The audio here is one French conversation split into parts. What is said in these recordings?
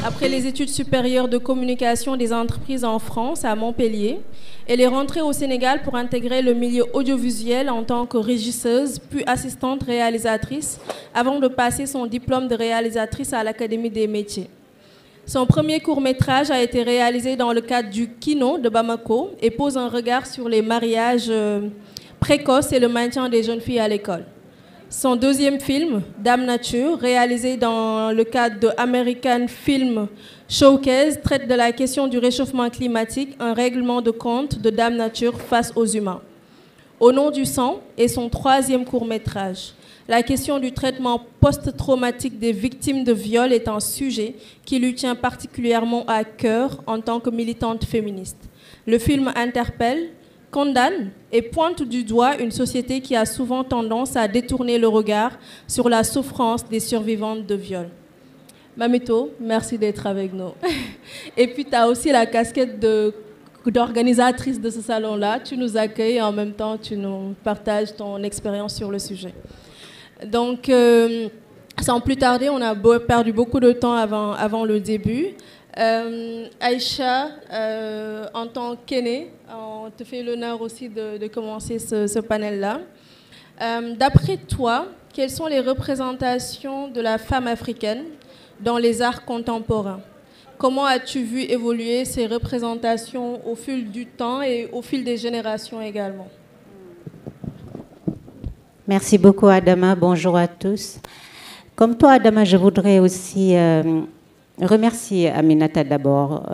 Après les études supérieures de communication des entreprises en France, à Montpellier, elle est rentrée au Sénégal pour intégrer le milieu audiovisuel en tant que régisseuse, puis assistante réalisatrice, avant de passer son diplôme de réalisatrice à l'Académie des métiers. Son premier court-métrage a été réalisé dans le cadre du Kino de Bamako et pose un regard sur les mariages précoces et le maintien des jeunes filles à l'école. Son deuxième film, Dame Nature, réalisé dans le cadre de American Film Showcase, traite de la question du réchauffement climatique, un règlement de compte de Dame Nature face aux humains. Au nom du sang est son troisième court-métrage. La question du traitement post-traumatique des victimes de viol est un sujet qui lui tient particulièrement à cœur en tant que militante féministe. Le film interpelle, condamne et pointe du doigt une société qui a souvent tendance à détourner le regard sur la souffrance des survivantes de viol. Mamito, merci d'être avec nous. Et puis, tu as aussi la casquette d'organisatrice de ce salon-là. Tu nous accueilles et en même temps, tu nous partages ton expérience sur le sujet. Donc, sans plus tarder, on a perdu beaucoup de temps avant le début. Aïcha, en tant qu'aînée, on te fait l'honneur aussi de commencer ce panel-là. D'après toi, quelles sont les représentations de la femme africaine dans les arts contemporains? Comment as-tu vu évoluer ces représentations au fil du temps et au fil des générations également? Merci beaucoup, Adama. Bonjour à tous. Comme toi, Adama, je voudrais aussi remercier Aminata d'abord.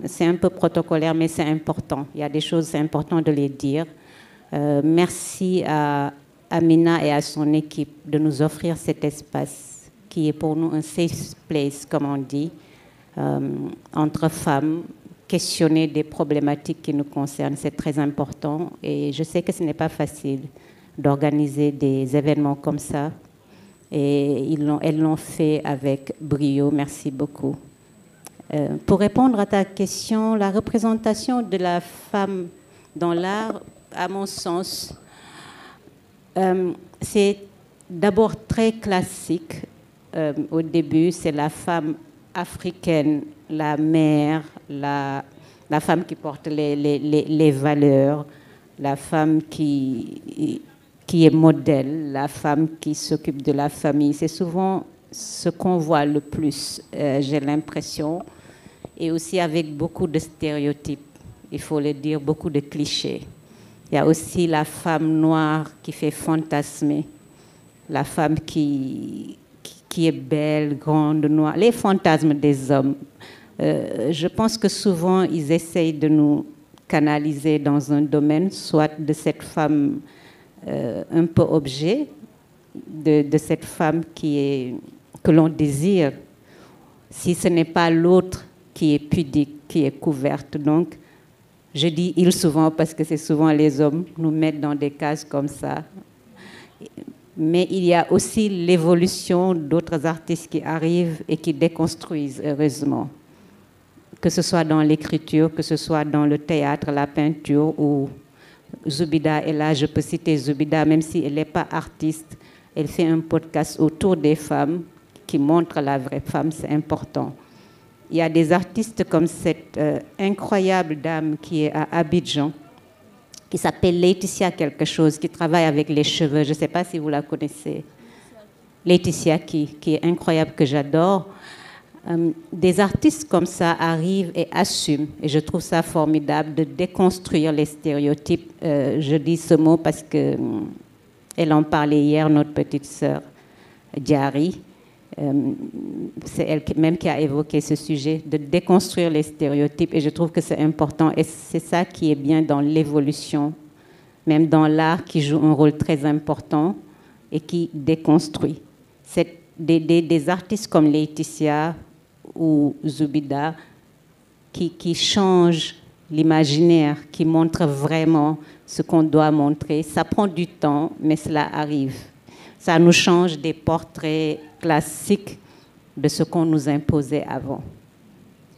C'est un peu protocolaire, mais c'est important. Il y a des choses, c'est important de les dire. Merci à Amina et à son équipe de nous offrir cet espace qui est pour nous un safe place, comme on dit, entre femmes, questionner des problématiques qui nous concernent. C'est très important et je sais que ce n'est pas facile d'organiser des événements comme ça. Et elles l'ont fait avec brio. Merci beaucoup. Pour répondre à ta question, la représentation de la femme dans l'art, à mon sens, c'est d'abord très classique. Au début, c'est la femme africaine, la mère, la femme qui porte les valeurs, la femme qui est modèle, la femme qui s'occupe de la famille. C'est souvent ce qu'on voit le plus, j'ai l'impression, et aussi avec beaucoup de stéréotypes, il faut le dire, beaucoup de clichés. Il y a aussi la femme noire qui fait fantasmer, la femme qui est belle, grande, noire, les fantasmes des hommes. Je pense que souvent, ils essayent de nous canaliser dans un domaine, soit de cette femme un peu objet, de cette femme que l'on désire, si ce n'est pas l'autre qui est pudique, qui est couverte. Donc, je dis « ils » souvent parce que c'est souvent les hommes nous mettent dans des cases comme ça. Mais il y a aussi l'évolution d'autres artistes qui arrivent et qui déconstruisent, heureusement. Que ce soit dans l'écriture, que ce soit dans le théâtre, la peinture ou Zoubida est là, je peux citer Zoubida, même si elle n'est pas artiste, elle fait un podcast autour des femmes qui montre la vraie femme, c'est important. Il y a des artistes comme cette incroyable dame qui est à Abidjan, qui s'appelle Laetitia quelque chose, qui travaille avec les cheveux, je ne sais pas si vous la connaissez. Laetitia qui est incroyable, que j'adore. Des artistes comme ça arrivent et assument, et je trouve ça formidable, de déconstruire les stéréotypes. Je dis ce mot parce qu'elle en parlait hier, notre petite sœur Diary. C'est elle même qui a évoqué ce sujet, de déconstruire les stéréotypes, et je trouve que c'est important, et c'est ça qui est bien dans l'évolution, même dans l'art qui joue un rôle très important et qui déconstruit. Des artistes comme Laetitia ou Zoubida qui changent l'imaginaire, qui montrent vraiment ce qu'on doit montrer. Ça prend du temps, mais cela arrive. Ça nous change des portraits classiques de ce qu'on nous imposait avant.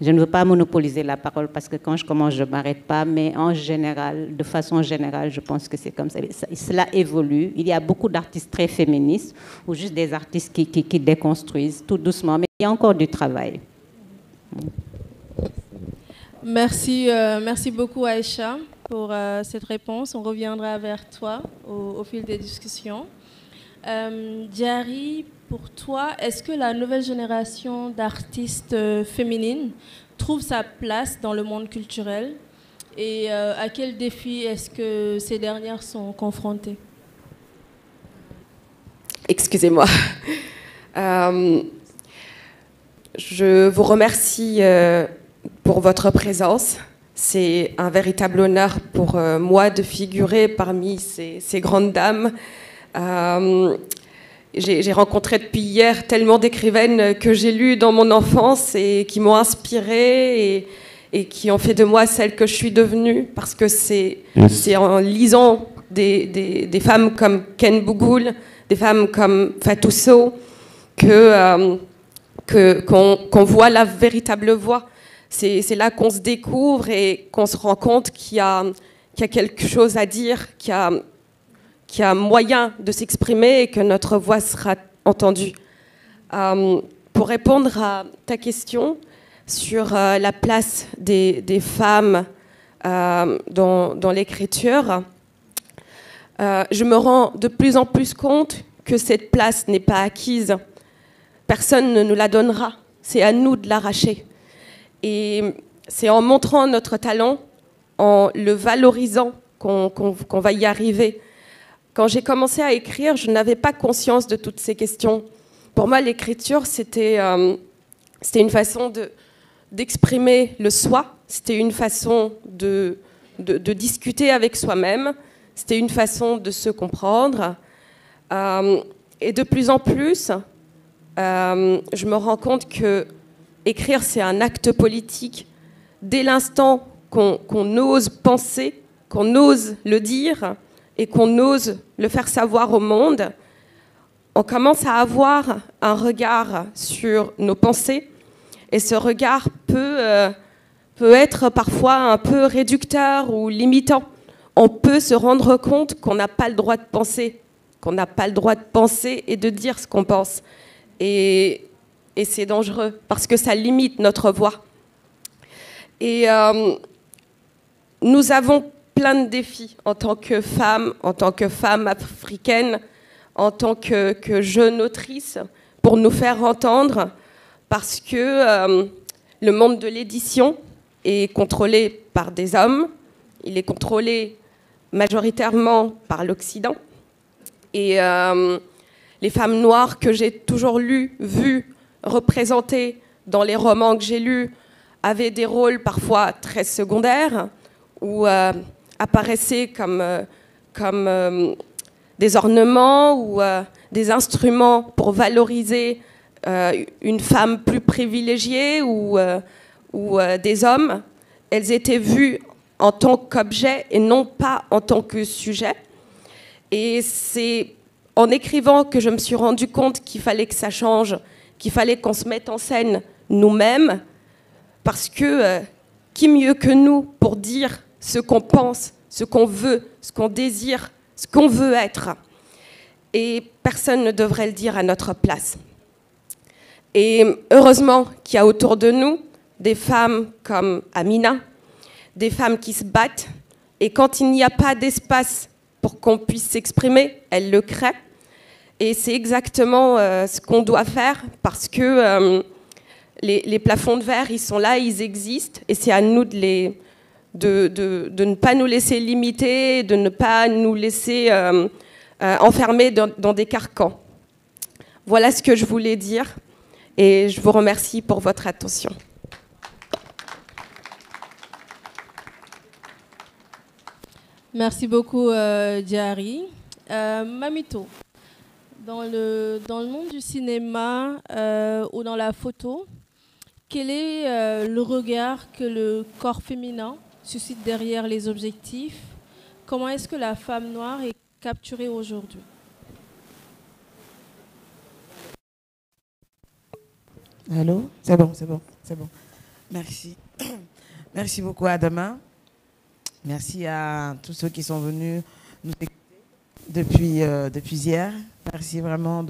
Je ne veux pas monopoliser la parole parce que quand je commence, je ne m'arrête pas, mais en général, de façon générale, je pense que c'est comme ça. Cela évolue. Il y a beaucoup d'artistes très féministes ou juste des artistes qui déconstruisent tout doucement, mais il y a encore du travail. Merci, merci beaucoup Aïcha pour cette réponse. On reviendra vers toi au fil des discussions. Diary, pour toi, est-ce que la nouvelle génération d'artistes féminines trouve sa place dans le monde culturel et à quels défis est-ce que ces dernières sont confrontées? Excusez-moi. Je vous remercie pour votre présence. C'est un véritable honneur pour moi de figurer parmi ces grandes dames. J'ai rencontré depuis hier tellement d'écrivaines que j'ai lues dans mon enfance et qui m'ont inspirée et qui ont fait de moi celle que je suis devenue, parce que c'est en lisant des femmes comme Ken Bougoul, des femmes comme Fatou Sow, qu'on voit la véritable voix. C'est là qu'on se découvre et qu'on se rend compte qu'il y a quelque chose à dire, qu'il y a moyen de s'exprimer et que notre voix sera entendue. Pour répondre à ta question sur la place des femmes dans l'écriture, je me rends de plus en plus compte que cette place n'est pas acquise. Personne ne nous la donnera. C'est à nous de l'arracher. Et c'est en montrant notre talent, en le valorisant, qu'on va y arriver. Quand j'ai commencé à écrire, je n'avais pas conscience de toutes ces questions. Pour moi, l'écriture, c'était une façon d'exprimer le soi. C'était une façon de discuter avec soi-même. C'était une façon de se comprendre. Et de plus en plus, je me rends compte que écrire, c'est un acte politique. Dès l'instant qu'on ose penser, qu'on ose le dire et qu'on ose le faire savoir au monde, on commence à avoir un regard sur nos pensées. Et ce regard peut être parfois un peu réducteur ou limitant. On peut se rendre compte qu'on n'a pas le droit de penser, et de dire ce qu'on pense. Et c'est dangereux parce que ça limite notre voix. Et nous avons plein de défis en tant que femme africaine, en tant que jeune autrice, pour nous faire entendre, parce que le monde de l'édition est contrôlé par des hommes, il est contrôlé majoritairement par l'Occident. Et les femmes noires que j'ai toujours vues, représentées dans les romans que j'ai lus, avaient des rôles parfois très secondaires, ou apparaissaient comme des ornements ou des instruments pour valoriser une femme plus privilégiée ou des hommes. Elles étaient vues en tant qu'objet et non pas en tant que sujet. Et c'est en écrivant que je me suis rendu compte qu'il fallait que ça change, qu'il fallait qu'on se mette en scène nous-mêmes, parce que qui mieux que nous pour dire ce qu'on pense, ce qu'on veut, ce qu'on désire, ce qu'on veut être. Et personne ne devrait le dire à notre place. Et heureusement qu'il y a autour de nous des femmes comme Amina, des femmes qui se battent, et quand il n'y a pas d'espace pour qu'on puisse s'exprimer, elles le créent. Et c'est exactement ce qu'on doit faire, parce que les plafonds de verre, ils sont là, ils existent, et c'est à nous de ne pas nous laisser limiter, de ne pas nous laisser enfermer dans des carcans. Voilà ce que je voulais dire, et je vous remercie pour votre attention. Merci beaucoup, Diary. Mamito, dans le monde du cinéma ou dans la photo, quel est le regard que le corps féminin suscite derrière les objectifs? Comment est-ce que la femme noire est capturée aujourd'hui? Allô? C'est bon. Merci. Merci beaucoup, Adama. Merci à tous ceux qui sont venus nous écouter depuis hier. Merci vraiment,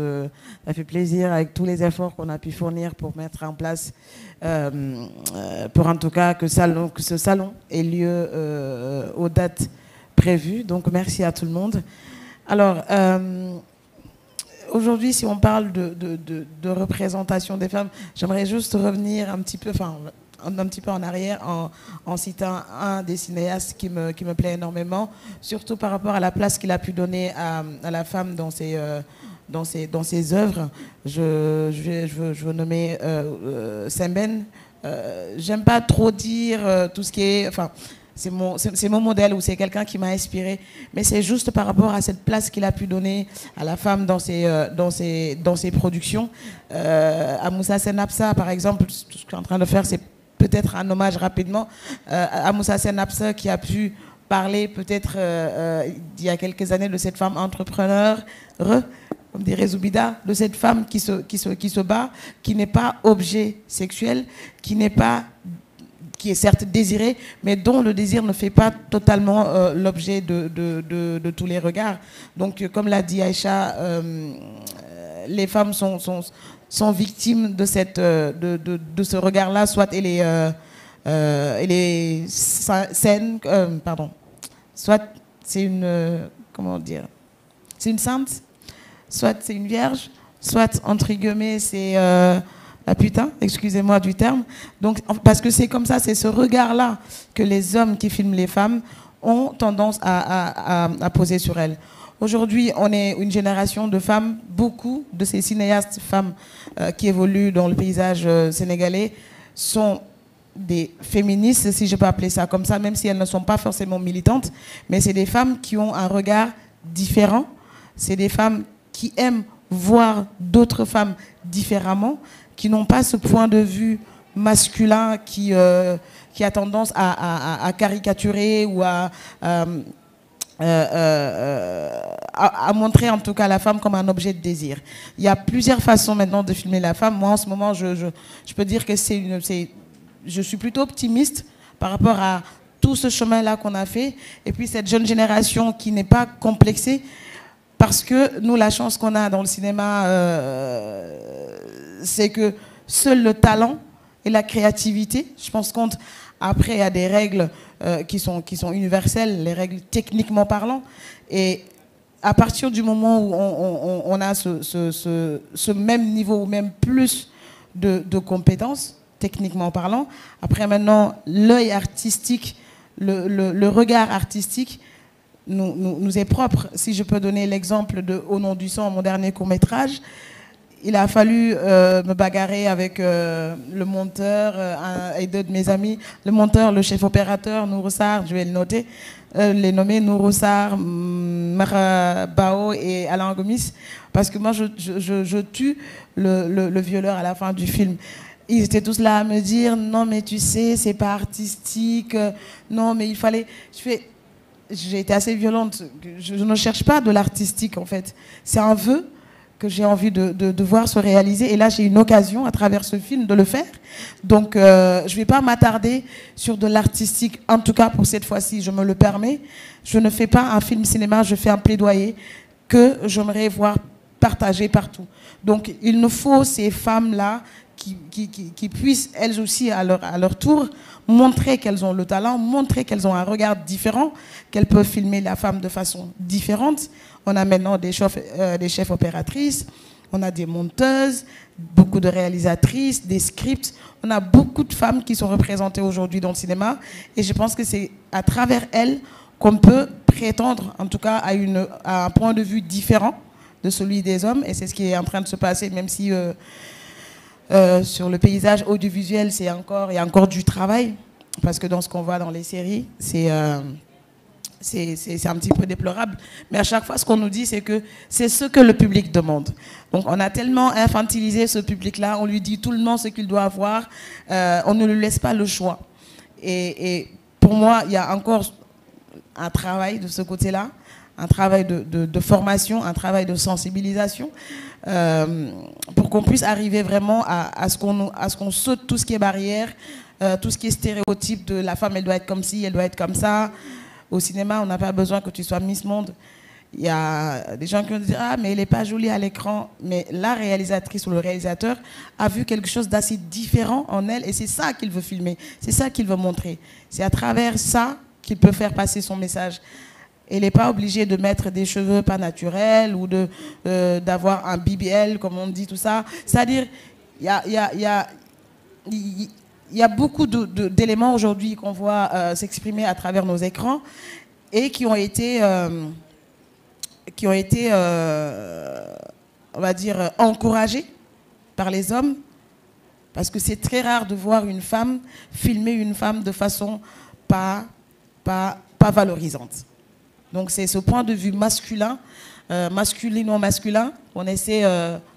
ça fait plaisir avec tous les efforts qu'on a pu fournir pour mettre en place, pour en tout cas que ce salon ait lieu aux dates prévues. Donc merci à tout le monde. Alors, aujourd'hui, si on parle de représentation des femmes, j'aimerais juste revenir un petit peu en arrière en citant un des cinéastes qui me plaît énormément, surtout par rapport à la place qu'il a pu donner à la femme dans ses œuvres. Je veux nommer Semben. J'aime pas trop dire tout ce qui est... Enfin, c'est mon modèle ou c'est quelqu'un qui m'a inspiré, mais c'est juste par rapport à cette place qu'il a pu donner à la femme dans ses productions. À Moussa Senapsa, par exemple, tout ce que je suis en train de faire, c'est peut-être un hommage rapidement à Moussa Senapsa qui a pu parler peut-être il y a quelques années de cette femme entrepreneur, comme dirait Zoubida, de cette femme qui se bat, qui n'est pas objet sexuel, qui est certes désirée, mais dont le désir ne fait pas totalement l'objet de tous les regards. Donc, comme l'a dit Aïcha, les femmes sont victimes de ce regard-là, soit elle est saine, soit c'est une, comment dire, c'est une sainte, soit c'est une vierge, soit, entre guillemets, c'est la putain, excusez-moi du terme. Donc, parce que c'est comme ça, c'est ce regard-là que les hommes qui filment les femmes ont tendance à poser sur elles. Aujourd'hui, on est une génération de femmes, beaucoup de ces cinéastes femmes qui évoluent dans le paysage sénégalais sont des féministes, si je peux appeler ça comme ça, même si elles ne sont pas forcément militantes, mais c'est des femmes qui ont un regard différent, c'est des femmes qui aiment voir d'autres femmes différemment, qui n'ont pas ce point de vue masculin qui a tendance à caricaturer ou à montrer en tout cas la femme comme un objet de désir. Il y a plusieurs façons maintenant de filmer la femme. Moi, en ce moment, je peux dire que je suis plutôt optimiste par rapport à tout ce chemin-là qu'on a fait. Et puis cette jeune génération qui n'est pas complexée, parce que nous, la chance qu'on a dans le cinéma, c'est que seul le talent et la créativité, je pense qu'après, il y a des règles qui sont universelles, les règles techniquement parlant. Et à partir du moment où on a ce même niveau ou même plus de compétences, techniquement parlant, après maintenant, l'œil artistique, le regard artistique nous est propre. Si je peux donner l'exemple de Au nom du sang, mon dernier court-métrage, il a fallu me bagarrer avec le monteur et deux de mes amis. Le monteur, le chef opérateur, Nouroussar, je vais le noter, les nommer Nouroussar, Mara Bao et Alain Gomis, parce que moi, je tue le violeur à la fin du film. Ils étaient tous là à me dire, non mais tu sais, c'est pas artistique, non mais il fallait... J'ai été assez violente, je ne cherche pas de l'artistique en fait. C'est un vœu que j'ai envie de voir se réaliser. Et là, j'ai une occasion, à travers ce film, de le faire. Donc, je ne vais pas m'attarder sur de l'artistique. En tout cas, pour cette fois-ci, je me le permets. Je ne fais pas un film cinéma, je fais un plaidoyer que j'aimerais voir partagé partout. Donc, il nous faut ces femmes-là qui puissent, elles aussi, à leur tour, montrer qu'elles ont le talent, montrer qu'elles ont un regard différent, qu'elles peuvent filmer la femme de façon différente. On a maintenant des chefs opératrices, on a des monteuses, beaucoup de réalisatrices, des scripts. On a beaucoup de femmes qui sont représentées aujourd'hui dans le cinéma. Et je pense que c'est à travers elles qu'on peut prétendre, en tout cas, à un point de vue différent de celui des hommes. Et c'est ce qui est en train de se passer, même si... sur le paysage audiovisuel, il y a encore du travail, parce que dans ce qu'on voit dans les séries, c'est un petit peu déplorable. Mais à chaque fois, ce qu'on nous dit, c'est que c'est ce que le public demande. Donc, on a tellement infantilisé ce public-là, on lui dit tout le temps ce qu'il doit avoir, on ne lui laisse pas le choix. Et pour moi, il y a encore un travail de ce côté-là, un travail de formation, un travail de sensibilisation, pour qu'on puisse arriver vraiment à ce qu'on saute tout ce qui est barrière, tout ce qui est stéréotype de la femme, elle doit être comme ci, elle doit être comme ça. Au cinéma, on n'a pas besoin que tu sois Miss Monde. Il y a des gens qui vont dire « Ah, mais elle n'est pas jolie à l'écran ». Mais la réalisatrice ou le réalisateur a vu quelque chose d'assez différent en elle et c'est ça qu'il veut filmer, c'est ça qu'il veut montrer. C'est à travers ça qu'il peut faire passer son message. Elle n'est pas obligée de mettre des cheveux pas naturels ou d'avoir un BBL, comme on dit, tout ça. C'est-à-dire, il y a beaucoup d'éléments aujourd'hui qu'on voit s'exprimer à travers nos écrans et qui ont été on va dire, encouragés par les hommes, parce que c'est très rare de voir une femme filmer une femme de façon pas valorisante. Donc c'est ce point de vue masculin, masculino-masculin, on essaie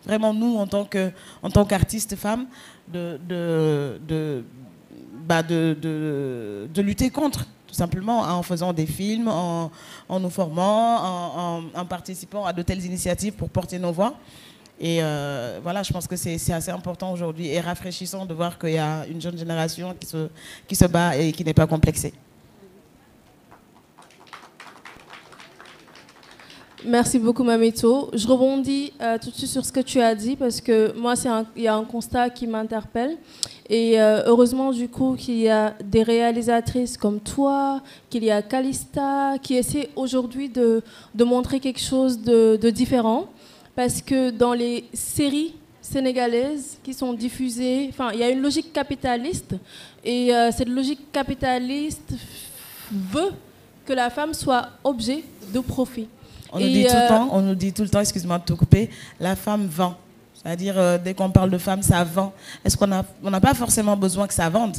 vraiment, nous, en tant qu'artistes femmes, de lutter contre, tout simplement, en faisant des films, en nous formant, en participant à de telles initiatives pour porter nos voix. Et voilà, je pense que c'est assez important aujourd'hui et rafraîchissant de voir qu'il y a une jeune génération qui se bat et qui n'est pas complexée. Merci beaucoup, Mamito. Je rebondis tout de suite sur ce que tu as dit parce que moi, il y a un constat qui m'interpelle. Et heureusement, du coup, qu'il y a des réalisatrices comme toi, qu'il y a Calista, qui essaient aujourd'hui de montrer quelque chose de différent. Parce que dans les séries sénégalaises qui sont diffusées, enfin, il y a une logique capitaliste. Et cette logique capitaliste veut que la femme soit objet de profit. On nous dit tout le temps, excuse-moi de te couper, la femme vend. C'est-à-dire, dès qu'on parle de femme, ça vend. Est-ce qu'on n'a pas forcément besoin que ça vende?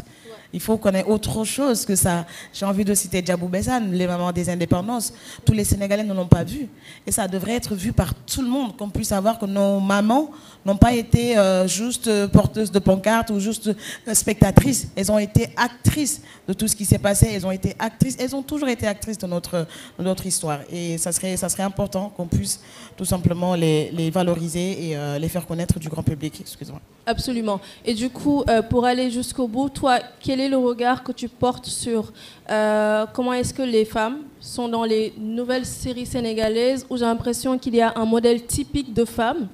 Il faut qu'on ait autre chose que ça. J'ai envie de citer Djabou Bessane, les mamans des indépendances. Tous les Sénégalais ne l'ont pas vu. Et ça devrait être vu par tout le monde, qu'on puisse savoir que nos mamans n'ont pas été juste porteuses de pancartes ou juste spectatrices. Elles ont été actrices de tout ce qui s'est passé. Elles ont été actrices. Elles ont toujours été actrices de notre histoire. Et ça serait important qu'on puisse tout simplement les valoriser et les faire connaître du grand public. Excuse-moi. Absolument. Et du coup, pour aller jusqu'au bout, toi, quel est le regard que tu portes sur comment est-ce que les femmes sont dans les nouvelles séries sénégalaises où j'ai l'impression qu'il y a un modèle typique de femme,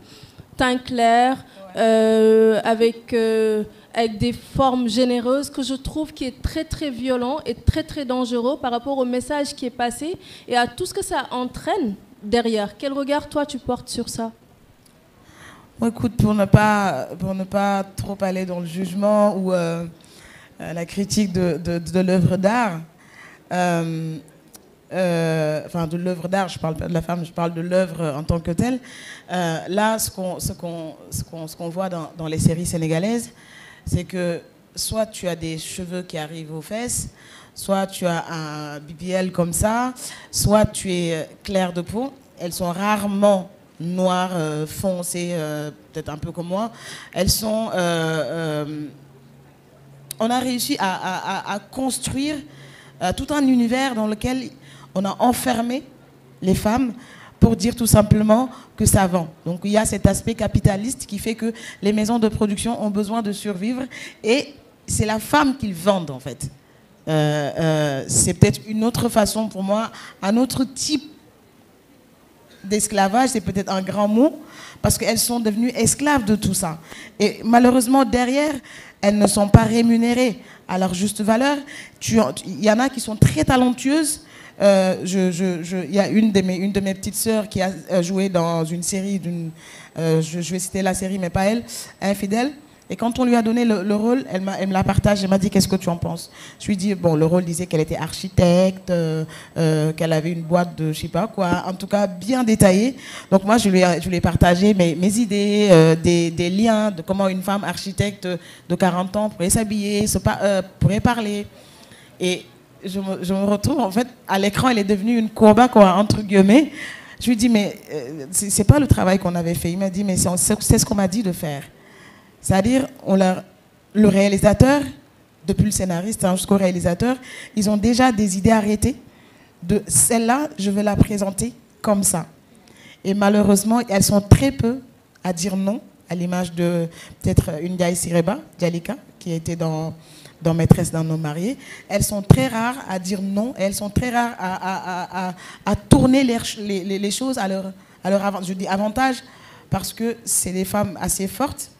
teint clair, avec des formes généreuses que je trouve qui est très très violent et très très dangereux par rapport au message qui est passé et à tout ce que ça entraîne derrière. Quel regard, toi, tu portes sur ça? Écoute, pour ne pas trop aller dans le jugement ou la critique de l'œuvre d'art, enfin de l'œuvre d'art, je parle pas de la femme, je parle de l'œuvre en tant que telle. Là, ce qu'on voit dans les séries sénégalaises, c'est que soit tu as des cheveux qui arrivent aux fesses, soit tu as un BBL comme ça, soit tu es clair de peau. Elles sont rarement noires, foncées, peut-être un peu comme moi. Elles sont... on a réussi à construire tout un univers dans lequel on a enfermé les femmes pour dire tout simplement que ça vend. Donc il y a cet aspect capitaliste qui fait que les maisons de production ont besoin de survivre et c'est la femme qu'ils vendent en fait. C'est peut-être une autre façon pour moi, un autre type d'esclavage, c'est peut-être un grand mot, parce qu'elles sont devenues esclaves de tout ça. Et malheureusement, derrière, elles ne sont pas rémunérées à leur juste valeur. Il y en a qui sont très talentueuses. Il y a une de mes petites sœurs qui a joué dans une série, je vais citer la série, mais pas elle, Infidèle. Et quand on lui a donné le rôle, elle me l'a partagé, elle m'a dit « Qu'est-ce que tu en penses ?» Je lui ai dit, bon, le rôle disait qu'elle était architecte, qu'elle avait une boîte de je sais pas quoi, en tout cas bien détaillée. Donc moi, je lui ai partagé mes idées, des liens de comment une femme architecte de 40 ans pourrait s'habiller, pourrait parler. Et je me retrouve, en fait, à l'écran, elle est devenue une courba, quoi, entre guillemets. Je lui ai dit, mais c'est pas le travail qu'on avait fait. Il m'a dit, mais c'est ce qu'on m'a dit de faire. C'est-à-dire, le réalisateur, depuis le scénariste jusqu'au réalisateur, ils ont déjà des idées arrêtées. De celle-là, je vais la présenter comme ça. Et malheureusement, elles sont très peu à dire non, à l'image de peut-être une Ndiaye Sireba, Djalika, qui a été dans Maîtresse d'un homme marié. Elles sont très rares à dire non, et elles sont très rares à tourner les choses à leur je dis avantage, parce que c'est des femmes assez fortes,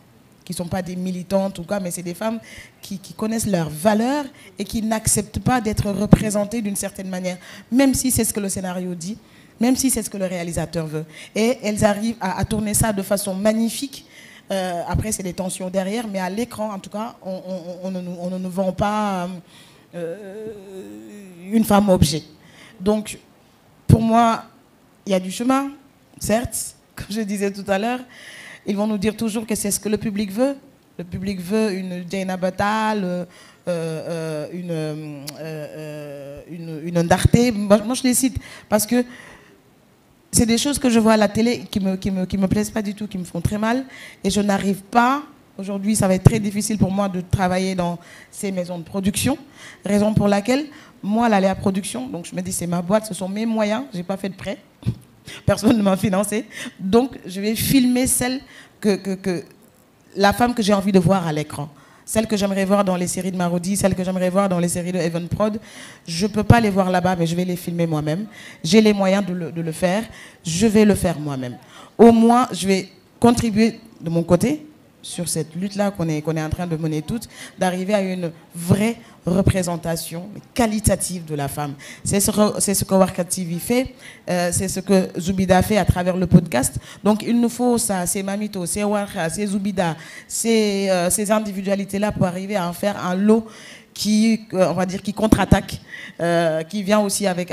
qui ne sont pas des militantes ou quoi, mais c'est des femmes qui connaissent leurs valeurs et qui n'acceptent pas d'être représentées d'une certaine manière, même si c'est ce que le scénario dit, même si c'est ce que le réalisateur veut. Et elles arrivent à tourner ça de façon magnifique. Après, c'est des tensions derrière, mais à l'écran, en tout cas, on ne nous vend pas une femme objet. Donc, pour moi, il y a du chemin, certes, comme je disais tout à l'heure. Ils vont nous dire toujours que c'est ce que le public veut. Le public veut une Dieyna Batal, une Ndarté. Moi, je les cite parce que c'est des choses que je vois à la télé qui me plaisent pas du tout, qui me font très mal. Et je n'arrive pas, aujourd'hui, ça va être très difficile pour moi de travailler dans ces maisons de production. Raison pour laquelle, moi, l'Aléa Production, donc je me dis, c'est ma boîte, ce sont mes moyens, je n'ai pas fait de prêt. Personne ne m'a financé. Donc, je vais filmer celle la femme que j'ai envie de voir à l'écran. Celle que j'aimerais voir dans les séries de Marodi, celle que j'aimerais voir dans les séries de Heaven Prod. Je ne peux pas les voir là-bas, mais je vais les filmer moi-même. J'ai les moyens de le faire. Je vais le faire moi-même. Au moins, je vais contribuer de mon côté sur cette lutte-là qu'on est en train de mener toutes, d'arriver à une vraie représentation qualitative de la femme. C'est ce que Warka TV fait, c'est ce que Zoubida fait à travers le podcast. Donc il nous faut ça, ces Mamito, ces Warka, ces Zoubida, ces individualités-là pour arriver à en faire un lot qui, on va dire, qui contre-attaque, qui vient aussi avec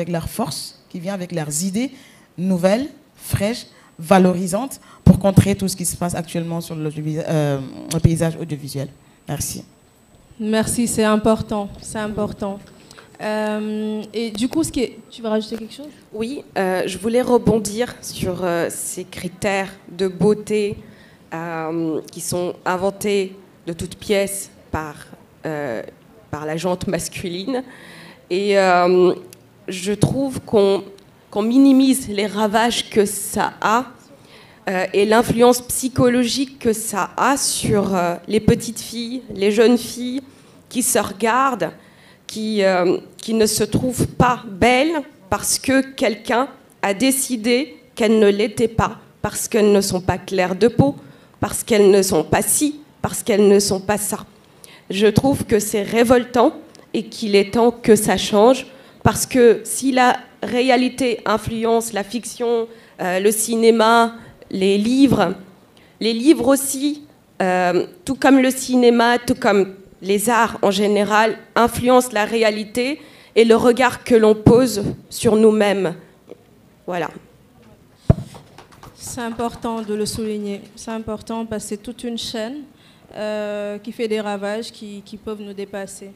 leur force, qui vient avec leurs idées nouvelles, fraîches, valorisantes, pour contrer tout ce qui se passe actuellement sur le paysage audiovisuel. Merci. Merci, c'est important, c'est important. Et du coup, tu veux rajouter quelque chose? Oui, je voulais rebondir sur ces critères de beauté qui sont inventés de toutes pièces par la gente masculine. Et je trouve qu'on minimise les ravages que ça a et l'influence psychologique que ça a sur les petites filles, les jeunes filles qui se regardent, qui ne se trouvent pas belles parce que quelqu'un a décidé qu'elles ne l'étaient pas, parce qu'elles ne sont pas claires de peau, parce qu'elles ne sont pas ci, parce qu'elles ne sont pas ça. Je trouve que c'est révoltant et qu'il est temps que ça change, parce que si la réalité influence la fiction, le cinéma, les livres aussi, tout comme le cinéma, tout comme les arts en général, influencent la réalité et le regard que l'on pose sur nous-mêmes. Voilà. C'est important de le souligner. C'est important parce que c'est toute une chaîne qui fait des ravages qui peuvent nous dépasser.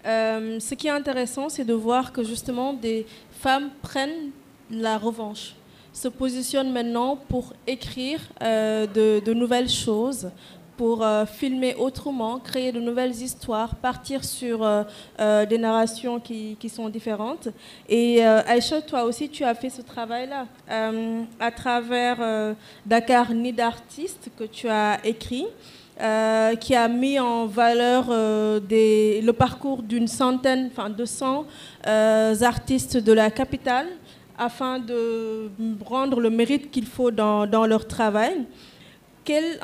Ce qui est intéressant, c'est de voir que justement des femmes prennent la revanche, se positionnent maintenant pour écrire de nouvelles choses, pour filmer autrement, créer de nouvelles histoires, partir sur des narrations qui sont différentes. Et Aïcha, toi aussi, tu as fait ce travail-là à travers Dakar Nid d'artistes que tu as écrit, qui a mis en valeur le parcours d'une centaine, enfin 200 artistes de la capitale, afin de rendre le mérite qu'il faut dans leur travail. Quelle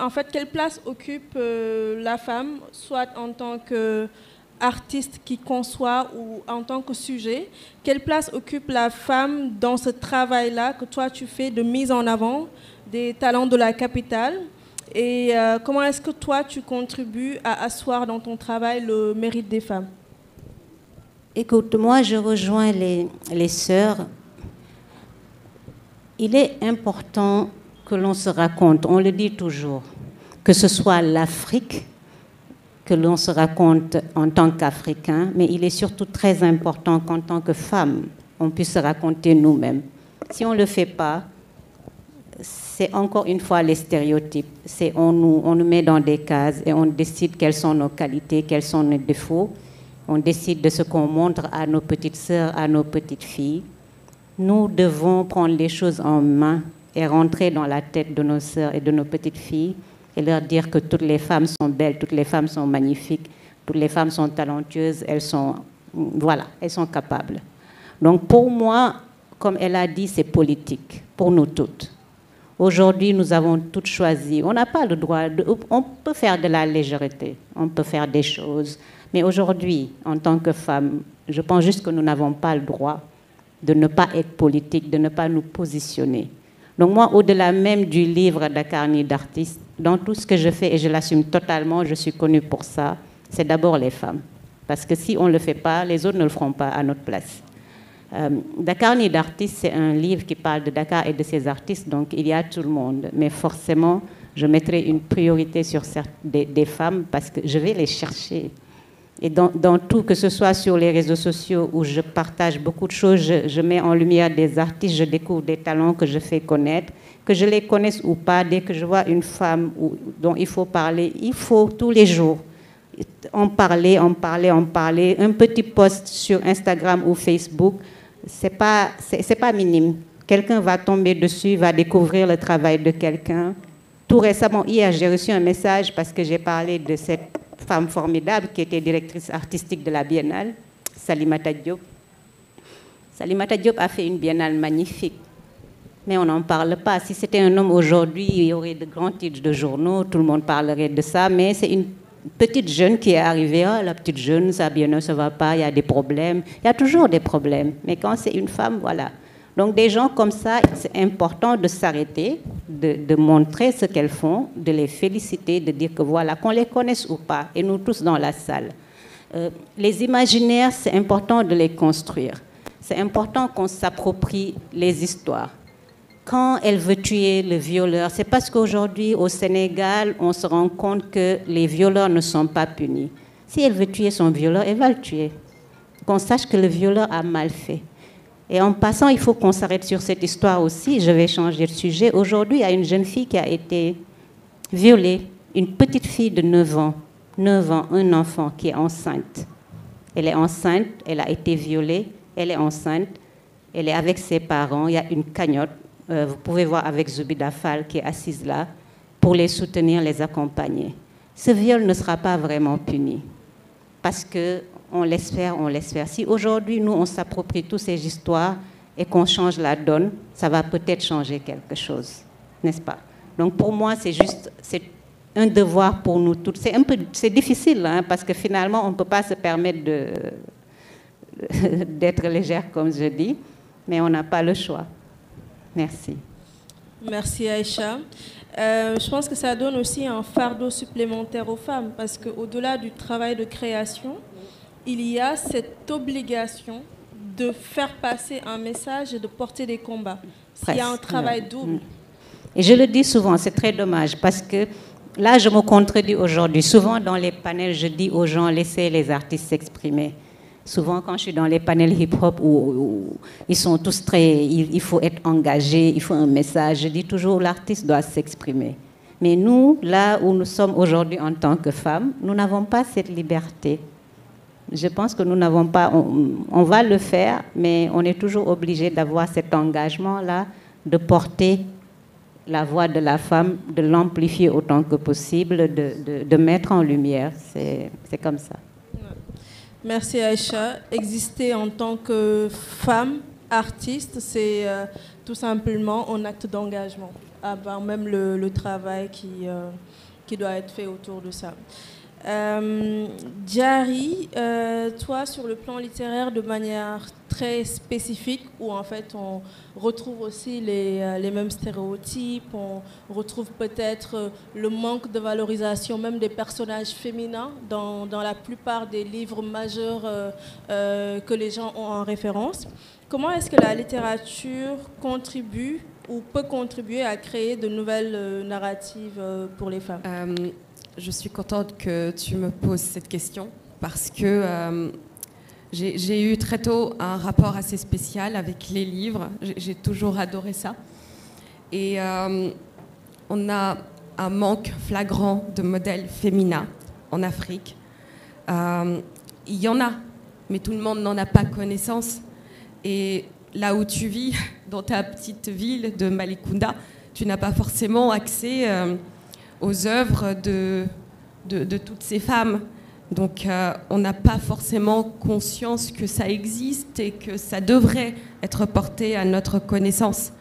place occupe la femme, soit en tant qu'artiste qui conçoit ou en tant que sujet? Quelle place occupe la femme dans ce travail-là que toi tu fais de mise en avant des talents de la capitale? Et comment est-ce que toi tu contribues à asseoir dans ton travail le mérite des femmes? Écoute, moi je rejoins les sœurs. Il est important que l'on se raconte, on le dit toujours, que ce soit l'Afrique, que l'on se raconte en tant qu'Africain, mais il est surtout très important qu'en tant que femme, on puisse se raconter nous-mêmes. Si on ne le fait pas, c'est encore une fois les stéréotypes. On nous met dans des cases et on décide quelles sont nos qualités, quels sont nos défauts. On décide de ce qu'on montre à nos petites sœurs, à nos petites filles. Nous devons prendre les choses en main et rentrer dans la tête de nos sœurs et de nos petites filles et leur dire que toutes les femmes sont belles, toutes les femmes sont magnifiques, toutes les femmes sont talentueuses, elles sont capables. Donc pour moi, comme elle a dit, c'est politique, pour nous toutes. Aujourd'hui, nous avons toutes choisi. On n'a pas le droit, on peut faire de la légèreté, on peut faire des choses. Mais aujourd'hui, en tant que femme, je pense juste que nous n'avons pas le droit de ne pas être politique, de ne pas nous positionner. Donc moi, au-delà même du livre Dakar Nuit d'artistes, dans tout ce que je fais, et je l'assume totalement, je suis connue pour ça, c'est d'abord les femmes. Parce que si on ne le fait pas, les autres ne le feront pas à notre place. Dakar Nuit d'artistes, c'est un livre qui parle de Dakar et de ses artistes, donc il y a tout le monde. Mais forcément, je mettrai une priorité sur des femmes parce que je vais les chercher. Et dans tout, que ce soit sur les réseaux sociaux où je partage beaucoup de choses, je mets en lumière des artistes, je découvre des talents que je fais connaître, que je les connaisse ou pas. Dès que je vois une femme dont il faut parler, il faut tous les jours en parler. Un petit post sur Instagram ou Facebook, c'est pas minime. Quelqu'un va tomber dessus, va découvrir le travail de quelqu'un. Tout récemment, hier, j'ai reçu un message parce que j'ai parlé de cette femme formidable qui était directrice artistique de la Biennale, Salimata Diop. Salimata Diop a fait une Biennale magnifique, mais on n'en parle pas. Si c'était un homme aujourd'hui, il y aurait de grands titres de journaux, tout le monde parlerait de ça, mais c'est une petite jeune qui est arrivée, la petite jeune, sa Biennale, ça ne va pas, il y a des problèmes. Il y a toujours des problèmes, mais quand c'est une femme, voilà. Donc des gens comme ça, c'est important de s'arrêter, de montrer ce qu'elles font, de les féliciter, de dire que voilà, qu'on les connaisse ou pas, et nous tous dans la salle. Les imaginaires, c'est important de les construire. C'est important qu'on s'approprie les histoires. Quand elle veut tuer le violeur, c'est parce qu'aujourd'hui, au Sénégal, on se rend compte que les violeurs ne sont pas punis. Si elle veut tuer son violeur, elle va le tuer. Qu'on sache que le violeur a mal fait. Et en passant, il faut qu'on s'arrête sur cette histoire aussi. Je vais changer de sujet. Aujourd'hui, il y a une jeune fille qui a été violée, une petite fille de 9 ans. 9 ans, un enfant qui est enceinte. Elle est enceinte, elle a été violée, elle est enceinte, elle est avec ses parents, il y a une cagnotte. Vous pouvez voir avec Zoubida Fall qui est assise là, pour les soutenir, les accompagner. Ce viol ne sera pas vraiment puni, parce qu'on l'espère, on l'espère. Si aujourd'hui, nous, on s'approprie toutes ces histoires et qu'on change la donne, ça va peut-être changer quelque chose, n'est-ce pas? Donc pour moi, c'est un devoir pour nous toutes. C'est difficile, hein, parce que finalement, on ne peut pas se permettre d'être légère, comme je dis, mais on n'a pas le choix. Merci. Merci Aïcha. Je pense que ça donne aussi un fardeau supplémentaire aux femmes parce qu'au-delà du travail de création, il y a cette obligation de faire passer un message et de porter des combats. Il y a un travail double. Et je le dis souvent, c'est très dommage parce que là, je me contredis aujourd'hui. Souvent dans les panels, je dis aux gens, laissez les artistes s'exprimer. Souvent, quand je suis dans les panels hip-hop où ils sont tous il faut être engagé, il faut un message, je dis toujours l'artiste doit s'exprimer. Mais nous, là où nous sommes aujourd'hui en tant que femmes, nous n'avons pas cette liberté. Je pense que nous n'avons pas, on va le faire, mais on est toujours obligé d'avoir cet engagement-là, de porter la voix de la femme, de l'amplifier autant que possible, de mettre en lumière. C'est comme ça. Merci Aïcha. Exister en tant que femme artiste, c'est tout simplement un acte d'engagement, avant même le travail qui doit être fait autour de ça. Diary, toi, sur le plan littéraire, de manière très spécifique, où en fait on retrouve aussi les mêmes stéréotypes, on retrouve peut-être le manque de valorisation même des personnages féminins dans la plupart des livres majeurs que les gens ont en référence. Comment est-ce que la littérature contribue ou peut contribuer à créer de nouvelles narratives pour les femmes? Je suis contente que tu me poses cette question parce que j'ai eu très tôt un rapport assez spécial avec les livres. J'ai toujours adoré ça. Et on a un manque flagrant de modèles féminins en Afrique. Il y en a, mais tout le monde n'en a pas connaissance. Et là où tu vis, dans ta petite ville de Malicounda, tu n'as pas forcément accès aux œuvres de toutes ces femmes. Donc on n'a pas forcément conscience que ça existe et que ça devrait être porté à notre connaissance.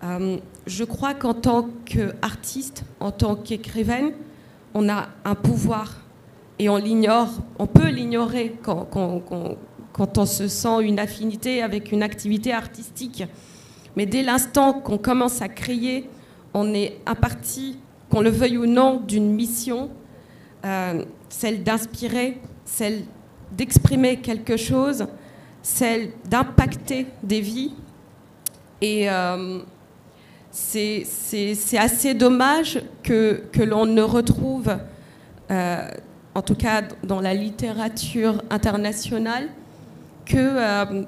Je crois qu'en tant qu'artiste, en tant qu'écrivaine, on a un pouvoir et on peut l'ignorer quand on se sent une affinité avec une activité artistique. Mais dès l'instant qu'on commence à créer, on est imparti, qu'on le veuille ou non, d'une mission, celle d'inspirer, celle d'exprimer quelque chose, celle d'impacter des vies. Et c'est assez dommage que l'on ne retrouve, en tout cas dans la littérature internationale, que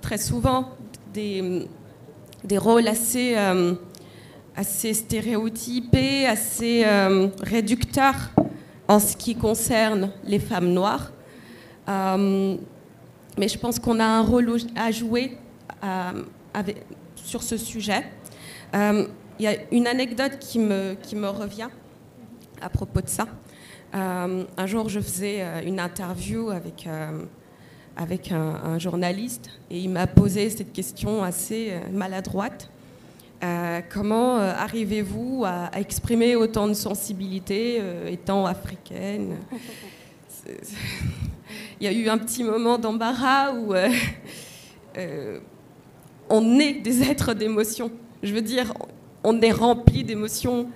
très souvent des rôles assez stéréotypés, assez réducteurs en ce qui concerne les femmes noires. Mais je pense qu'on a un rôle à jouer sur ce sujet. Il y a une anecdote qui me revient à propos de ça. Un jour, je faisais une interview avec un journaliste et il m'a posé cette question assez maladroite. Comment arrivez-vous à exprimer autant de sensibilité étant africaine ? Il y a eu un petit moment d'embarras où on est des êtres d'émotions. Je veux dire, on est rempli d'émotions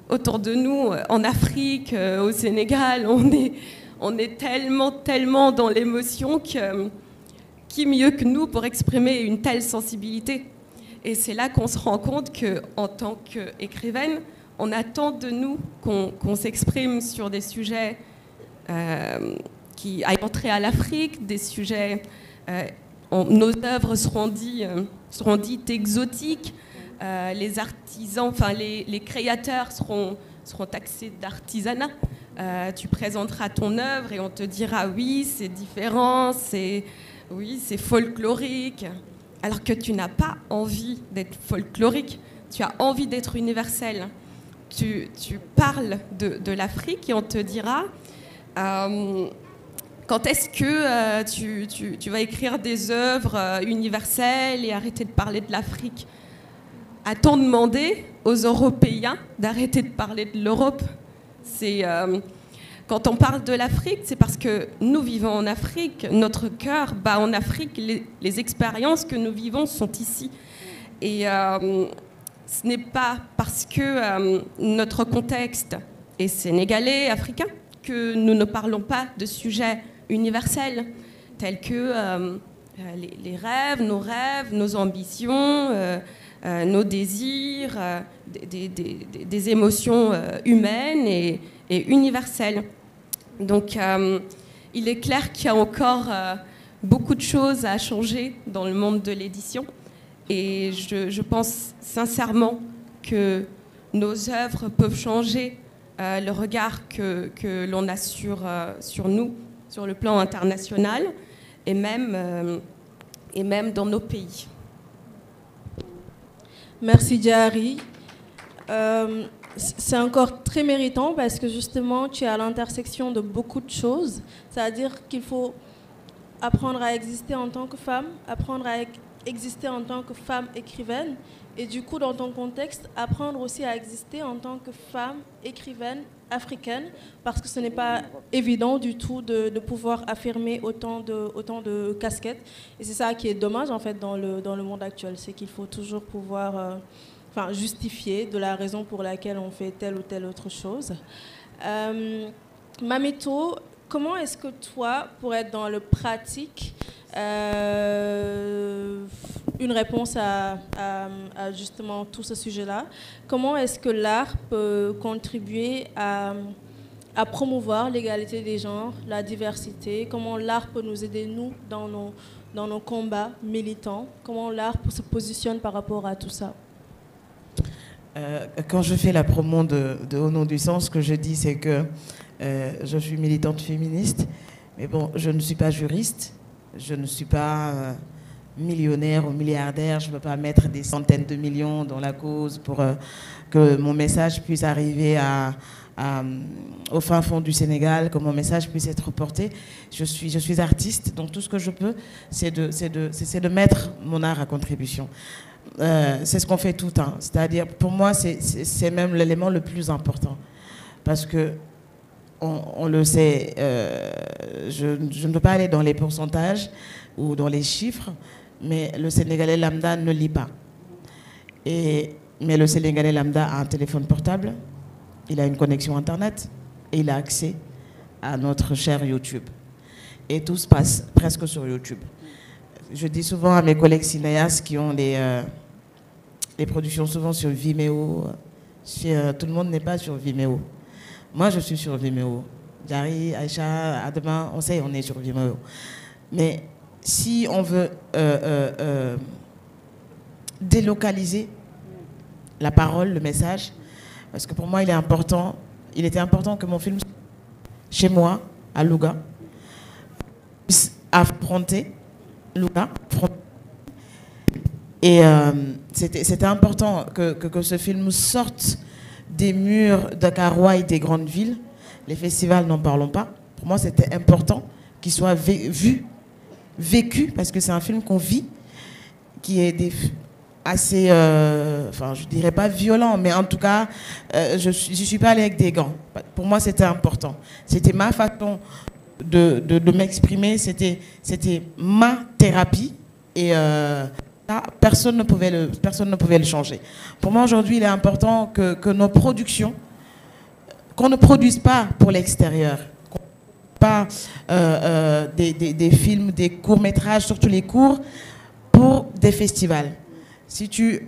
autour de nous, en Afrique, au Sénégal. On est tellement dans l'émotion que qui mieux que nous pour exprimer une telle sensibilité ? Et c'est là qu'on se rend compte qu'en tant qu'écrivaine, on attend de nous qu'on s'exprime sur des sujets qui ayant trait à l'Afrique, des sujets... nos œuvres seront dites exotiques, les artisans, enfin les créateurs seront taxés d'artisanat. Tu présenteras ton œuvre et on te dira oui, c'est différent, c'est folklorique. Alors que tu n'as pas envie d'être folklorique, tu as envie d'être universel. Tu parles de l'Afrique et on te dira quand est-ce que tu vas écrire des œuvres universelles et arrêter de parler de l'Afrique ? A-t-on demandé aux Européens d'arrêter de parler de l'Europe ? Quand on parle de l'Afrique, c'est parce que nous vivons en Afrique, notre cœur bat en Afrique, les expériences que nous vivons sont ici. Et ce n'est pas parce que notre contexte est sénégalais, africain, que nous ne parlons pas de sujets universels, tels que les rêves, nos ambitions, nos désirs, des émotions humaines et universelles. Donc, il est clair qu'il y a encore beaucoup de choses à changer dans le monde de l'édition. Et je pense sincèrement que nos œuvres peuvent changer le regard que l'on a sur nous, sur le plan international, et même dans nos pays. Merci Diary. C'est encore très méritant parce que justement tu es à l'intersection de beaucoup de choses. C'est-à-dire qu'il faut apprendre à exister en tant que femme, apprendre à exister en tant que femme écrivaine et du coup dans ton contexte apprendre aussi à exister en tant que femme écrivaine africaine parce que ce n'est pas évident du tout de pouvoir affirmer autant de casquettes et c'est ça qui est dommage en fait dans le monde actuel, c'est qu'il faut toujours pouvoir justifier de la raison pour laquelle on fait telle ou telle autre chose. Mamito, comment est-ce que toi, pour être dans le pratique, une réponse à justement tout ce sujet-là, comment est-ce que l'art peut contribuer à promouvoir l'égalité des genres, la diversité, comment l'art peut nous aider, nous, dans nos combats militants, comment l'art se positionne par rapport à tout ça? Quand je fais la promo de Au nom du sens, ce que je dis, c'est que je suis militante féministe, mais bon, je ne suis pas juriste, je ne suis pas millionnaire ou milliardaire, je ne veux pas mettre des centaines de millions dans la cause pour que mon message puisse arriver au fin fond du Sénégal, que mon message puisse être porté. Je suis artiste, donc tout ce que je peux, c'est de mettre mon art à contribution. C'est ce qu'on fait tout le temps. C'est-à-dire, pour moi, c'est même l'élément le plus important. Parce que, on le sait, je ne peux pas aller dans les pourcentages ou dans les chiffres, mais le Sénégalais lambda ne lit pas. Mais le Sénégalais lambda a un téléphone portable, il a une connexion Internet et il a accès à notre cher YouTube. Et tout se passe presque sur YouTube. Je dis souvent à mes collègues cinéastes qui ont les productions souvent sur Vimeo, tout le monde n'est pas sur Vimeo. Moi, je suis sur Vimeo. Jari, Aïcha, Adama, on sait, on est sur Vimeo. Mais si on veut délocaliser la parole, le message, parce que pour moi, il était important que mon film, chez moi, à Louga, puisse affronter Louga. Et c'était important que ce film sorte des murs de Dakarois et des grandes villes. Les festivals, n'en parlons pas. Pour moi, c'était important qu'il soit vécu, parce que c'est un film qu'on vit, qui est assez, enfin, je dirais pas violent, mais en tout cas, je suis pas allée avec des gants. Pour moi, c'était important. C'était ma façon de m'exprimer, c'était ma thérapie, et personne ne pouvait le changer. Pour moi, aujourd'hui, il est important que nos productions, qu'on ne produise pas pour l'extérieur, pas des films, des courts-métrages, surtout les courts, pour des festivals. Si tu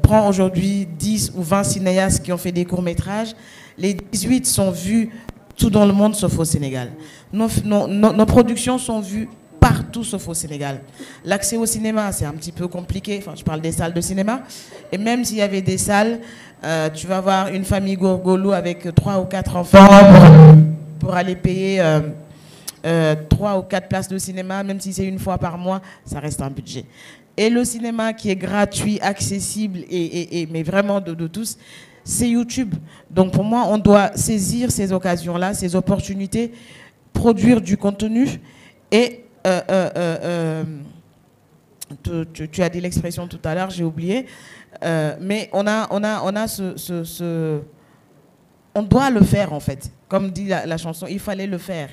prends aujourd'hui 10 ou 20 cinéastes qui ont fait des courts-métrages, les 18 sont vus tout dans le monde sauf au Sénégal. Nos productions sont vues partout sauf au Sénégal. L'accès au cinéma, c'est un petit peu compliqué. Enfin, je parle des salles de cinéma. Et même s'il y avait des salles, tu vas voir une famille gourgoulou avec 3 ou 4 enfants pour aller payer 3 ou 4 places de cinéma, même si c'est une fois par mois, ça reste un budget. Et le cinéma qui est gratuit, accessible, mais vraiment de tous, c'est YouTube. Donc pour moi, on doit saisir ces occasions-là, ces opportunités, produire du contenu. Et tu as dit l'expression tout à l'heure, j'ai oublié, mais on doit le faire en fait. Comme dit la chanson, il fallait le faire.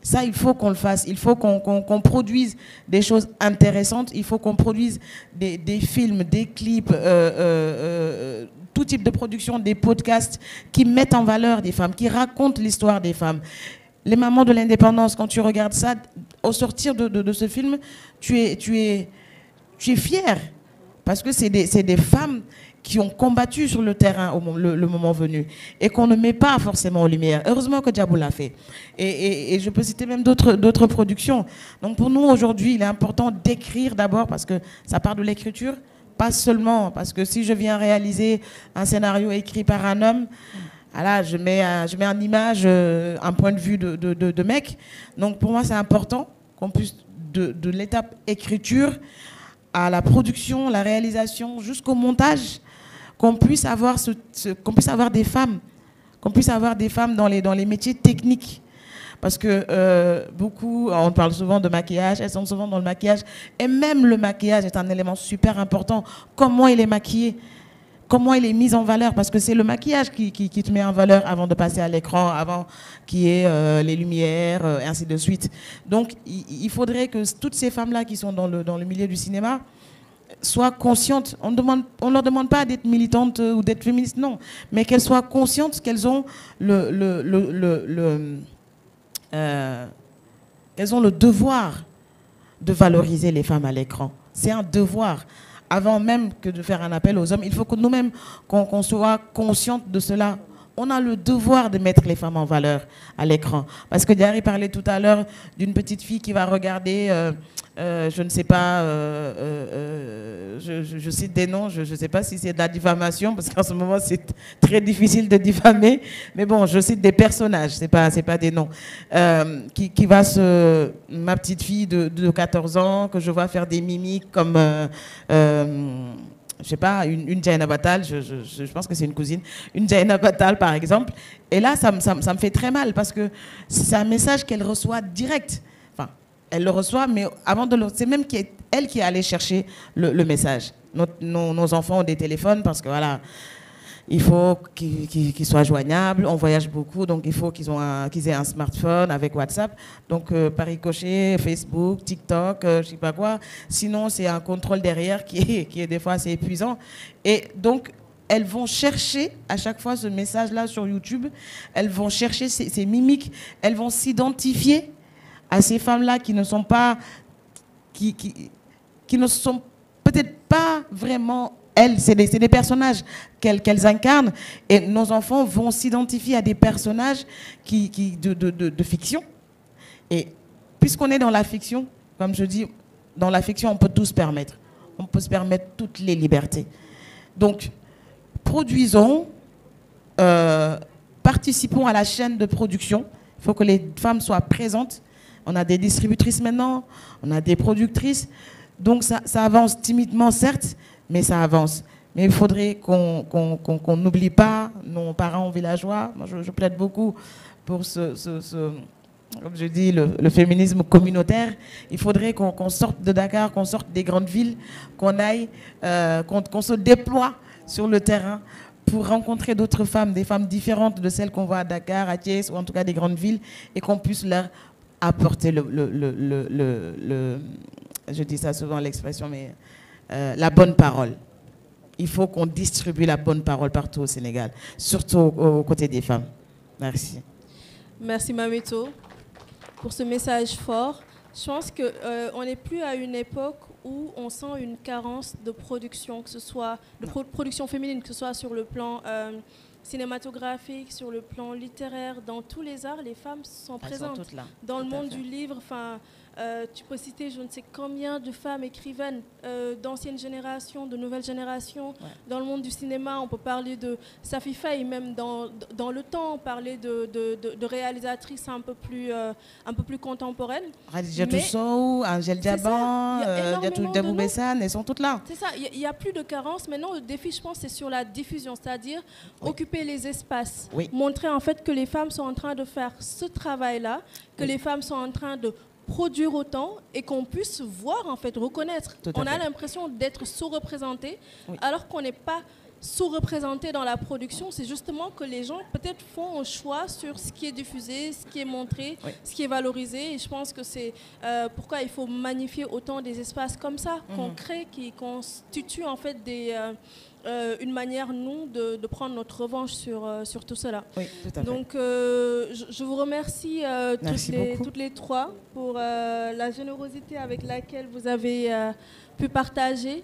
Ça, il faut qu'on le fasse. Il faut qu'on produise des choses intéressantes. Il faut qu'on produise des films, des clips, tout type de production, des podcasts qui mettent en valeur des femmes, qui racontent l'histoire des femmes. Les mamans de l'indépendance, quand tu regardes ça, au sortir de ce film, tu es fière. Parce que c'est des femmes qui ont combattu sur le terrain le moment venu et qu'on ne met pas forcément en lumière. Heureusement que Djabou l'a fait. Et je peux citer même d'autres productions. Donc pour nous, aujourd'hui, il est important d'écrire d'abord parce que ça part de l'écriture, pas seulement parce que si je viens réaliser un scénario écrit par un homme, voilà, je mets en image un point de vue de mec. Donc pour moi, c'est important qu'on puisse de l'étape écriture à la production, la réalisation, jusqu'au montage, qu'on puisse avoir des femmes, dans les métiers techniques. Parce que beaucoup, on parle souvent de maquillage, elles sont souvent dans le maquillage. Et même le maquillage est un élément super important. Comment il est maquillé, comment il est mis en valeur. Parce que c'est le maquillage qui te met en valeur avant de passer à l'écran, avant qu'il y ait les lumières, et ainsi de suite. Donc, il faudrait que toutes ces femmes-là qui sont dans le milieu du cinéma soient conscientes. On ne leur demande pas d'être militantes ou d'être féministes, non. Mais qu'elles soient conscientes qu'elles ont elles ont le devoir de valoriser les femmes à l'écran. C'est un devoir. Avant même que de faire un appel aux hommes, il faut que nous-mêmes, qu'on soit conscientes de cela on a le devoir de mettre les femmes en valeur à l'écran. Parce que Diary parlait tout à l'heure d'une petite fille qui va regarder, je ne sais pas, je cite des noms, je ne sais pas si c'est de la diffamation, parce qu'en ce moment c'est très difficile de diffamer, mais bon, je cite des personnages, c'est pas des noms. Qui va ma petite fille de 14 ans, que je vois faire des mimiques comme... je sais pas, une Jaina Batal, je pense que c'est une cousine, une Jaina Batal par exemple, et là ça me fait très mal parce que c'est un message qu'elle reçoit direct. Enfin, elle le reçoit, mais avant de c'est même elle qui est allée chercher le message. Nos enfants ont des téléphones parce que voilà, il faut qu'ils soient joignables, on voyage beaucoup, donc il faut qu'ils aient un smartphone avec WhatsApp. Donc par ricochet, Facebook, TikTok, je sais pas quoi. Sinon, c'est un contrôle derrière qui est des fois assez épuisant. Et donc, elles vont chercher à chaque fois ce message-là sur YouTube. Elles vont chercher ces mimiques. Elles vont s'identifier à ces femmes-là qui ne sont pas... qui ne sont peut-être pas vraiment... Elles, c'est des personnages qu'elles incarnent, et nos enfants vont s'identifier à des personnages de fiction. Et puisqu'on est dans la fiction, comme je dis, dans la fiction, on peut tout se permettre. On peut se permettre toutes les libertés. Donc, produisons, participons à la chaîne de production. Il faut que les femmes soient présentes. On a des distributrices maintenant, on a des productrices. Donc, ça avance timidement, certes, mais ça avance. Mais il faudrait qu'on n'oublie pas nos parents villageois. Moi, je plaide beaucoup pour comme je dis, le féminisme communautaire. Il faudrait qu'on sorte de Dakar, qu'on sorte des grandes villes, qu'on aille, qu'on se déploie sur le terrain pour rencontrer d'autres femmes, des femmes différentes de celles qu'on voit à Dakar, à Thiès, ou en tout cas des grandes villes, et qu'on puisse leur apporter je dis ça souvent l'expression, mais la bonne parole. Il faut qu'on distribue la bonne parole partout au Sénégal, surtout aux côtés des femmes. Merci. Merci Mamito pour ce message fort. Je pense qu'on n'est plus à une époque où on sent une carence de production, que ce soit de production féminine, que ce soit sur le plan cinématographique, sur le plan littéraire, dans tous les arts, les femmes sont présentes. Elles sont toutes là. Dans le monde du livre, tu peux citer je ne sais combien de femmes écrivaines d'anciennes générations, de nouvelles générations. Ouais. Dans le monde du cinéma, on peut parler de Safi Faye, même dans le temps, parler de réalisatrices un peu plus contemporaines. Khadija Toussou, Angèle Diaban, Diatou Bessane, elles sont toutes là. C'est ça, il n'y a plus de carence. Maintenant, le défi, je pense, c'est sur la diffusion, c'est-à-dire occuper les espaces, montrer en fait que les femmes sont en train de faire ce travail-là, que les femmes sont en train de produire autant et qu'on puisse voir, en fait, reconnaître. On a l'impression d'être sous-représenté, alors qu'on n'est pas sous-représenté dans la production. C'est justement que les gens peut-être font un choix sur ce qui est diffusé, ce qui est montré, ce qui est valorisé. Et je pense que c'est pourquoi il faut magnifier autant des espaces comme ça, qu'on crée, qui constituent en fait une manière, nous, de prendre notre revanche sur tout cela. Oui, tout à fait. Donc, je vous remercie toutes les trois pour la générosité avec laquelle vous avez pu partager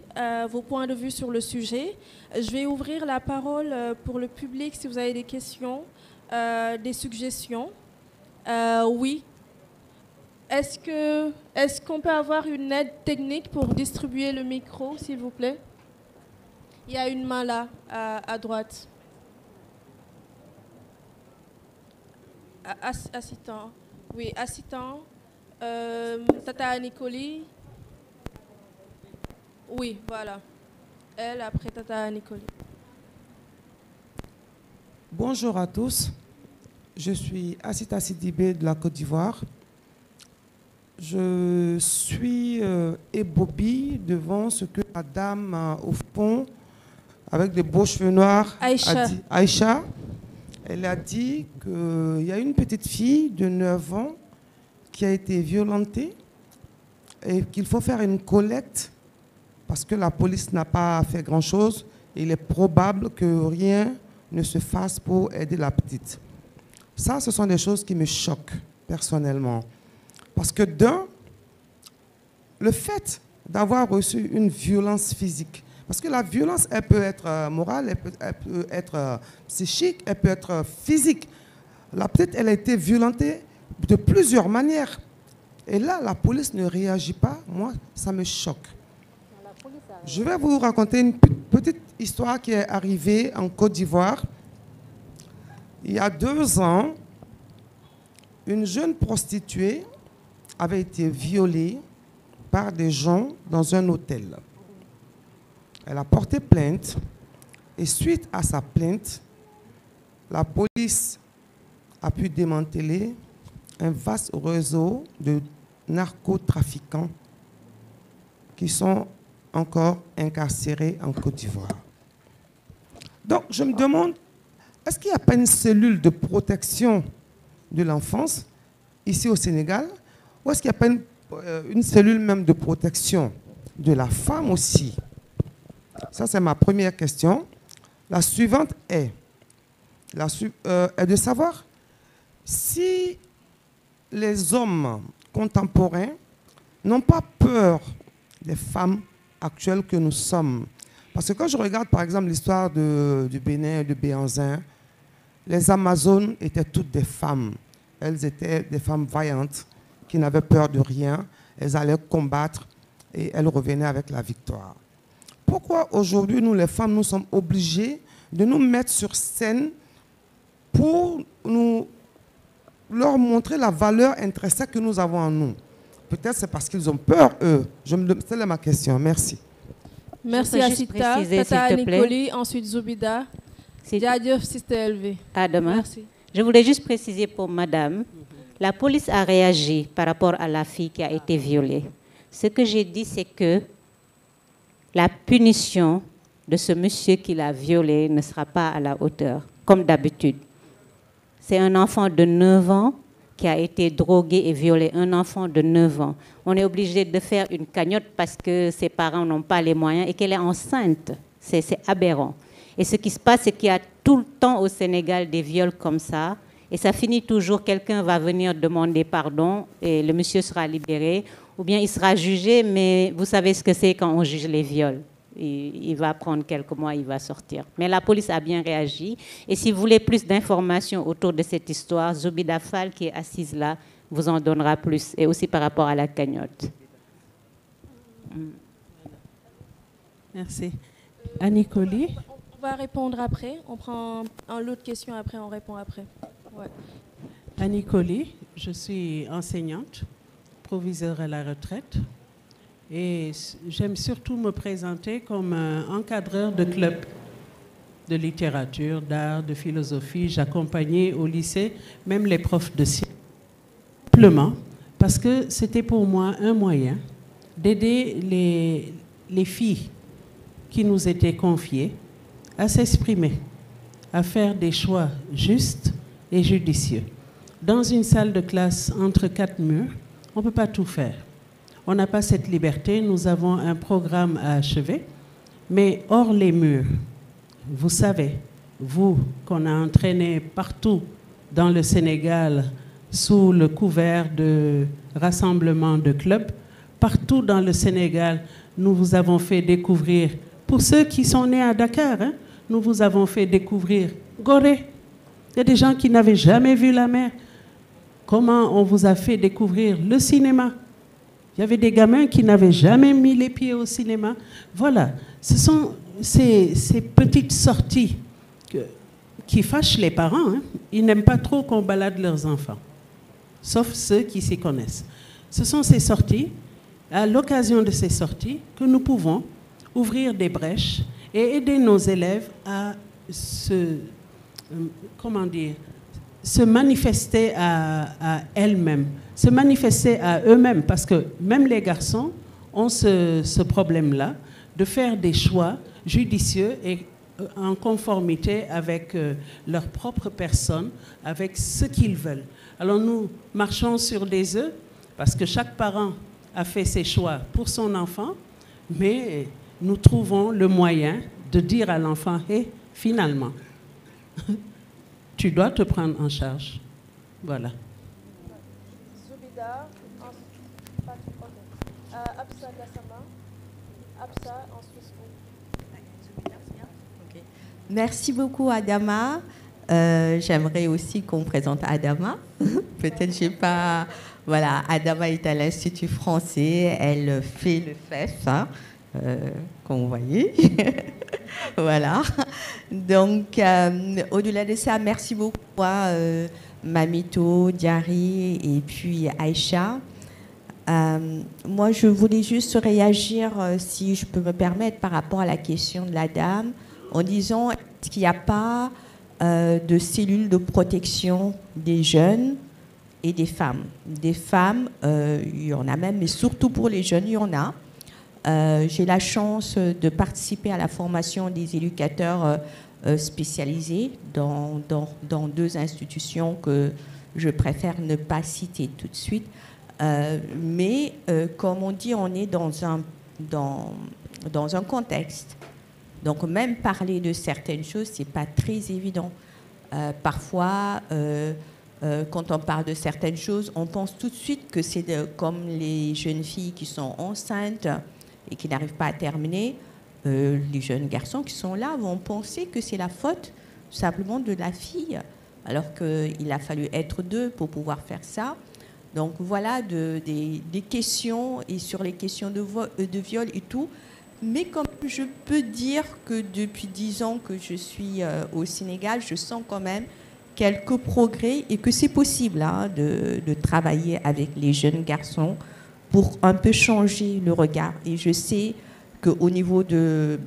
vos points de vue sur le sujet. Je vais ouvrir la parole pour le public si vous avez des questions, des suggestions. Oui. Est-ce qu'on peut avoir une aide technique pour distribuer le micro, s'il vous plaît? Il y a une main là, à droite. Assistant. Oui, assistant. Tata Nicoli. Oui, voilà. Elle, après Tata Nicoli. Bonjour à tous. Je suis Assita Sidibé de la Côte d'Ivoire. Je suis ébobie devant ce que la dame au fond, avec des beaux cheveux noirs, Aïcha, elle a dit qu'il y a une petite fille de 9 ans qui a été violentée et qu'il faut faire une collecte parce que la police n'a pas fait grand-chose. Il est probable que rien ne se fasse pour aider la petite. Ça, ce sont des choses qui me choquent personnellement. Parce que le fait d'avoir reçu une violence physique, Parce que la violence, elle peut être morale, elle peut être psychique, elle peut être physique. La petite, elle a été violentée de plusieurs manières. Et là, la police ne réagit pas. Moi, ça me choque. Je vais vous raconter une petite histoire qui est arrivée en Côte d'Ivoire. Il y a 2 ans, une jeune prostituée avait été violée par des gens dans un hôtel. Elle a porté plainte et suite à sa plainte, la police a pu démanteler un vaste réseau de narcotrafiquants qui sont encore incarcérés en Côte d'Ivoire. Donc, je me demande, est-ce qu'il n'y a pas une cellule de protection de l'enfance ici au Sénégal, ou est-ce qu'il n'y a pas une cellule même de protection de la femme aussi? Ça, c'est ma première question. La suivante est de savoir si les hommes contemporains n'ont pas peur des femmes actuelles que nous sommes. Parce que quand je regarde, par exemple, l'histoire du Bénin et de Béhanzin, les Amazones étaient toutes des femmes. Elles étaient des femmes vaillantes qui n'avaient peur de rien. Elles allaient combattre et elles revenaient avec la victoire. Pourquoi aujourd'hui, nous, les femmes, nous sommes obligées de nous mettre sur scène pour leur montrer la valeur intrinsèque que nous avons en nous? Peut-être c'est parce qu'ils ont peur, eux. C'est ma question. Merci. Merci Asita, Tata Nicoli, ensuite Zoubida. Diadieuf, Sister LV. Adama. Merci. Je voulais juste préciser pour madame, la police a réagi par rapport à la fille qui a été violée. Ce que j'ai dit, c'est que la punition de ce monsieur qui l'a violée ne sera pas à la hauteur, comme d'habitude. C'est un enfant de 9 ans qui a été drogué et violé, un enfant de 9 ans. On est obligé de faire une cagnotte parce que ses parents n'ont pas les moyens et qu'elle est enceinte. C'est aberrant. Et ce qui se passe, c'est qu'il y a tout le temps au Sénégal des viols comme ça. Et ça finit toujours, quelqu'un va venir demander pardon et le monsieur sera libéré. Ou bien il sera jugé, mais vous savez ce que c'est quand on juge les viols. Il va prendre quelques mois, il va sortir. Mais la police a bien réagi. Et si vous voulez plus d'informations autour de cette histoire, Zoubida Fall, qui est assise là, vous en donnera plus. Et aussi par rapport à la cagnotte. Merci. Annie Colli. On va répondre après. On prend l'autre question après, on répond après. Ouais. Annie Colli, je suis enseignante, proviseure à la retraite. Et j'aime surtout me présenter comme un encadreur de club de littérature, d'art, de philosophie. J'accompagnais au lycée même les profs de sciences. Simplement parce que c'était pour moi un moyen d'aider les filles qui nous étaient confiées à s'exprimer, à faire des choix justes et judicieux. Dans une salle de classe entre 4 murs, on ne peut pas tout faire. On n'a pas cette liberté, nous avons un programme à achever, mais hors les murs, vous savez, vous qu'on a entraîné partout dans le Sénégal sous le couvert de rassemblements de clubs, partout dans le Sénégal, nous vous avons fait découvrir, pour ceux qui sont nés à Dakar, nous vous avons fait découvrir Gorée. Il y a des gens qui n'avaient jamais vu la mer. Comment on vous a fait découvrir le cinéma? Il y avait des gamins qui n'avaient jamais mis les pieds au cinéma. Voilà, ce sont ces petites sorties qui fâchent les parents. Ils n'aiment pas trop qu'on balade leurs enfants, sauf ceux qui s'y connaissent. Ce sont ces sorties, à l'occasion de ces sorties, que nous pouvons ouvrir des brèches et aider nos élèves à se manifester à elles-mêmes, se manifester à eux-mêmes, parce que même les garçons ont ce problème-là, de faire des choix judicieux et en conformité avec leur propre personne, avec ce qu'ils veulent. Alors nous marchons sur des œufs, parce que chaque parent a fait ses choix pour son enfant, mais nous trouvons le moyen de dire à l'enfant, hey, finalement, tu dois te prendre en charge. Voilà. Zoubida, Absa Gassama, Absa, ensuite vous. Merci beaucoup, Adama. J'aimerais aussi qu'on présente Adama. Peut-être je sais pas. Voilà, Adama est à l'Institut français. Elle fait le FEF, hein, comme vous voyez. Voilà. Donc, au-delà de ça, merci beaucoup à Mamito, Diary et puis Aïcha. Moi, je voulais juste réagir, si je peux me permettre, par rapport à la question de la dame, en disant est-ce qu'il n'y a pas de cellules de protection des jeunes et des femmes. Des femmes, il y en a même, mais surtout pour les jeunes, il y en a. J'ai la chance de participer à la formation des éducateurs spécialisés dans 2 institutions que je préfère ne pas citer tout de suite. Mais comme on dit, on est dans un contexte. Donc même parler de certaines choses, ce n'est pas très évident. Parfois, quand on parle de certaines choses, on pense tout de suite que c'est comme les jeunes filles qui sont enceintes et qui n'arrivent pas à terminer. Les jeunes garçons qui sont là vont penser que c'est la faute simplement de la fille, alors qu'il a fallu être 2 pour pouvoir faire ça. Donc voilà des questions, et sur les questions de viol et tout. Mais comme je peux dire que depuis 10 ans que je suis au Sénégal, je sens quand même quelques progrès et que c'est possible hein, de travailler avec les jeunes garçons pour un peu changer le regard. Et je sais qu'au niveau de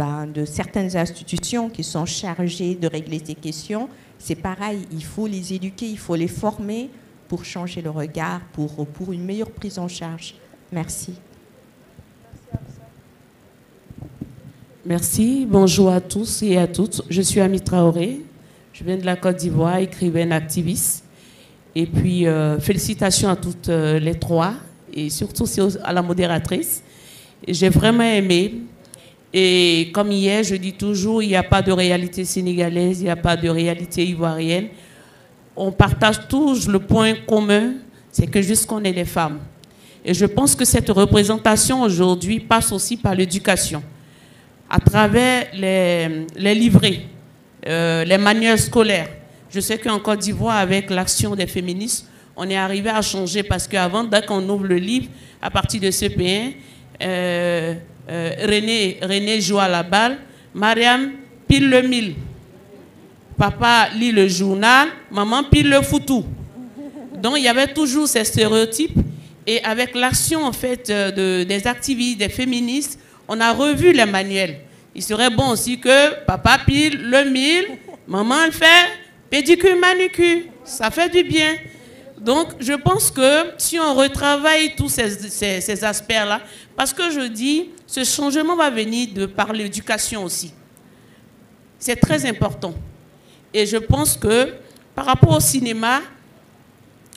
certaines institutions qui sont chargées de régler ces questions, c'est pareil, il faut les éduquer, il faut les former pour changer le regard, pour une meilleure prise en charge. Merci. Merci, bonjour à tous et à toutes. Je suis Ami Traoré, je viens de la Côte d'Ivoire, écrivaine, activiste. Et puis, félicitations à toutes les 3 et surtout à la modératrice. J'ai vraiment aimé. Et comme hier, je dis toujours, il n'y a pas de réalité sénégalaise, il n'y a pas de réalité ivoirienne. On partage tous le point commun, c'est que juste qu'on est les femmes. Et je pense que cette représentation aujourd'hui passe aussi par l'éducation. À travers les livrets, les manuels scolaires. Je sais qu'en Côte d'Ivoire, avec l'action des féministes, on est arrivé à changer parce qu'avant, dès qu'on ouvre le livre, à partir de CP1, René joue à la balle, Mariam pile le 1000. Papa lit le journal, maman pile le foutou. Donc il y avait toujours ces stéréotypes. Et avec l'action en fait des activistes, des féministes, on a revu les manuels. Il serait bon aussi que papa pile le 1000, maman le fait pédicure, manucure. Ça fait du bien. Donc je pense que si on retravaille tous ces aspects-là, parce que je dis, ce changement va venir par l'éducation aussi. C'est très important. Et je pense que par rapport au cinéma,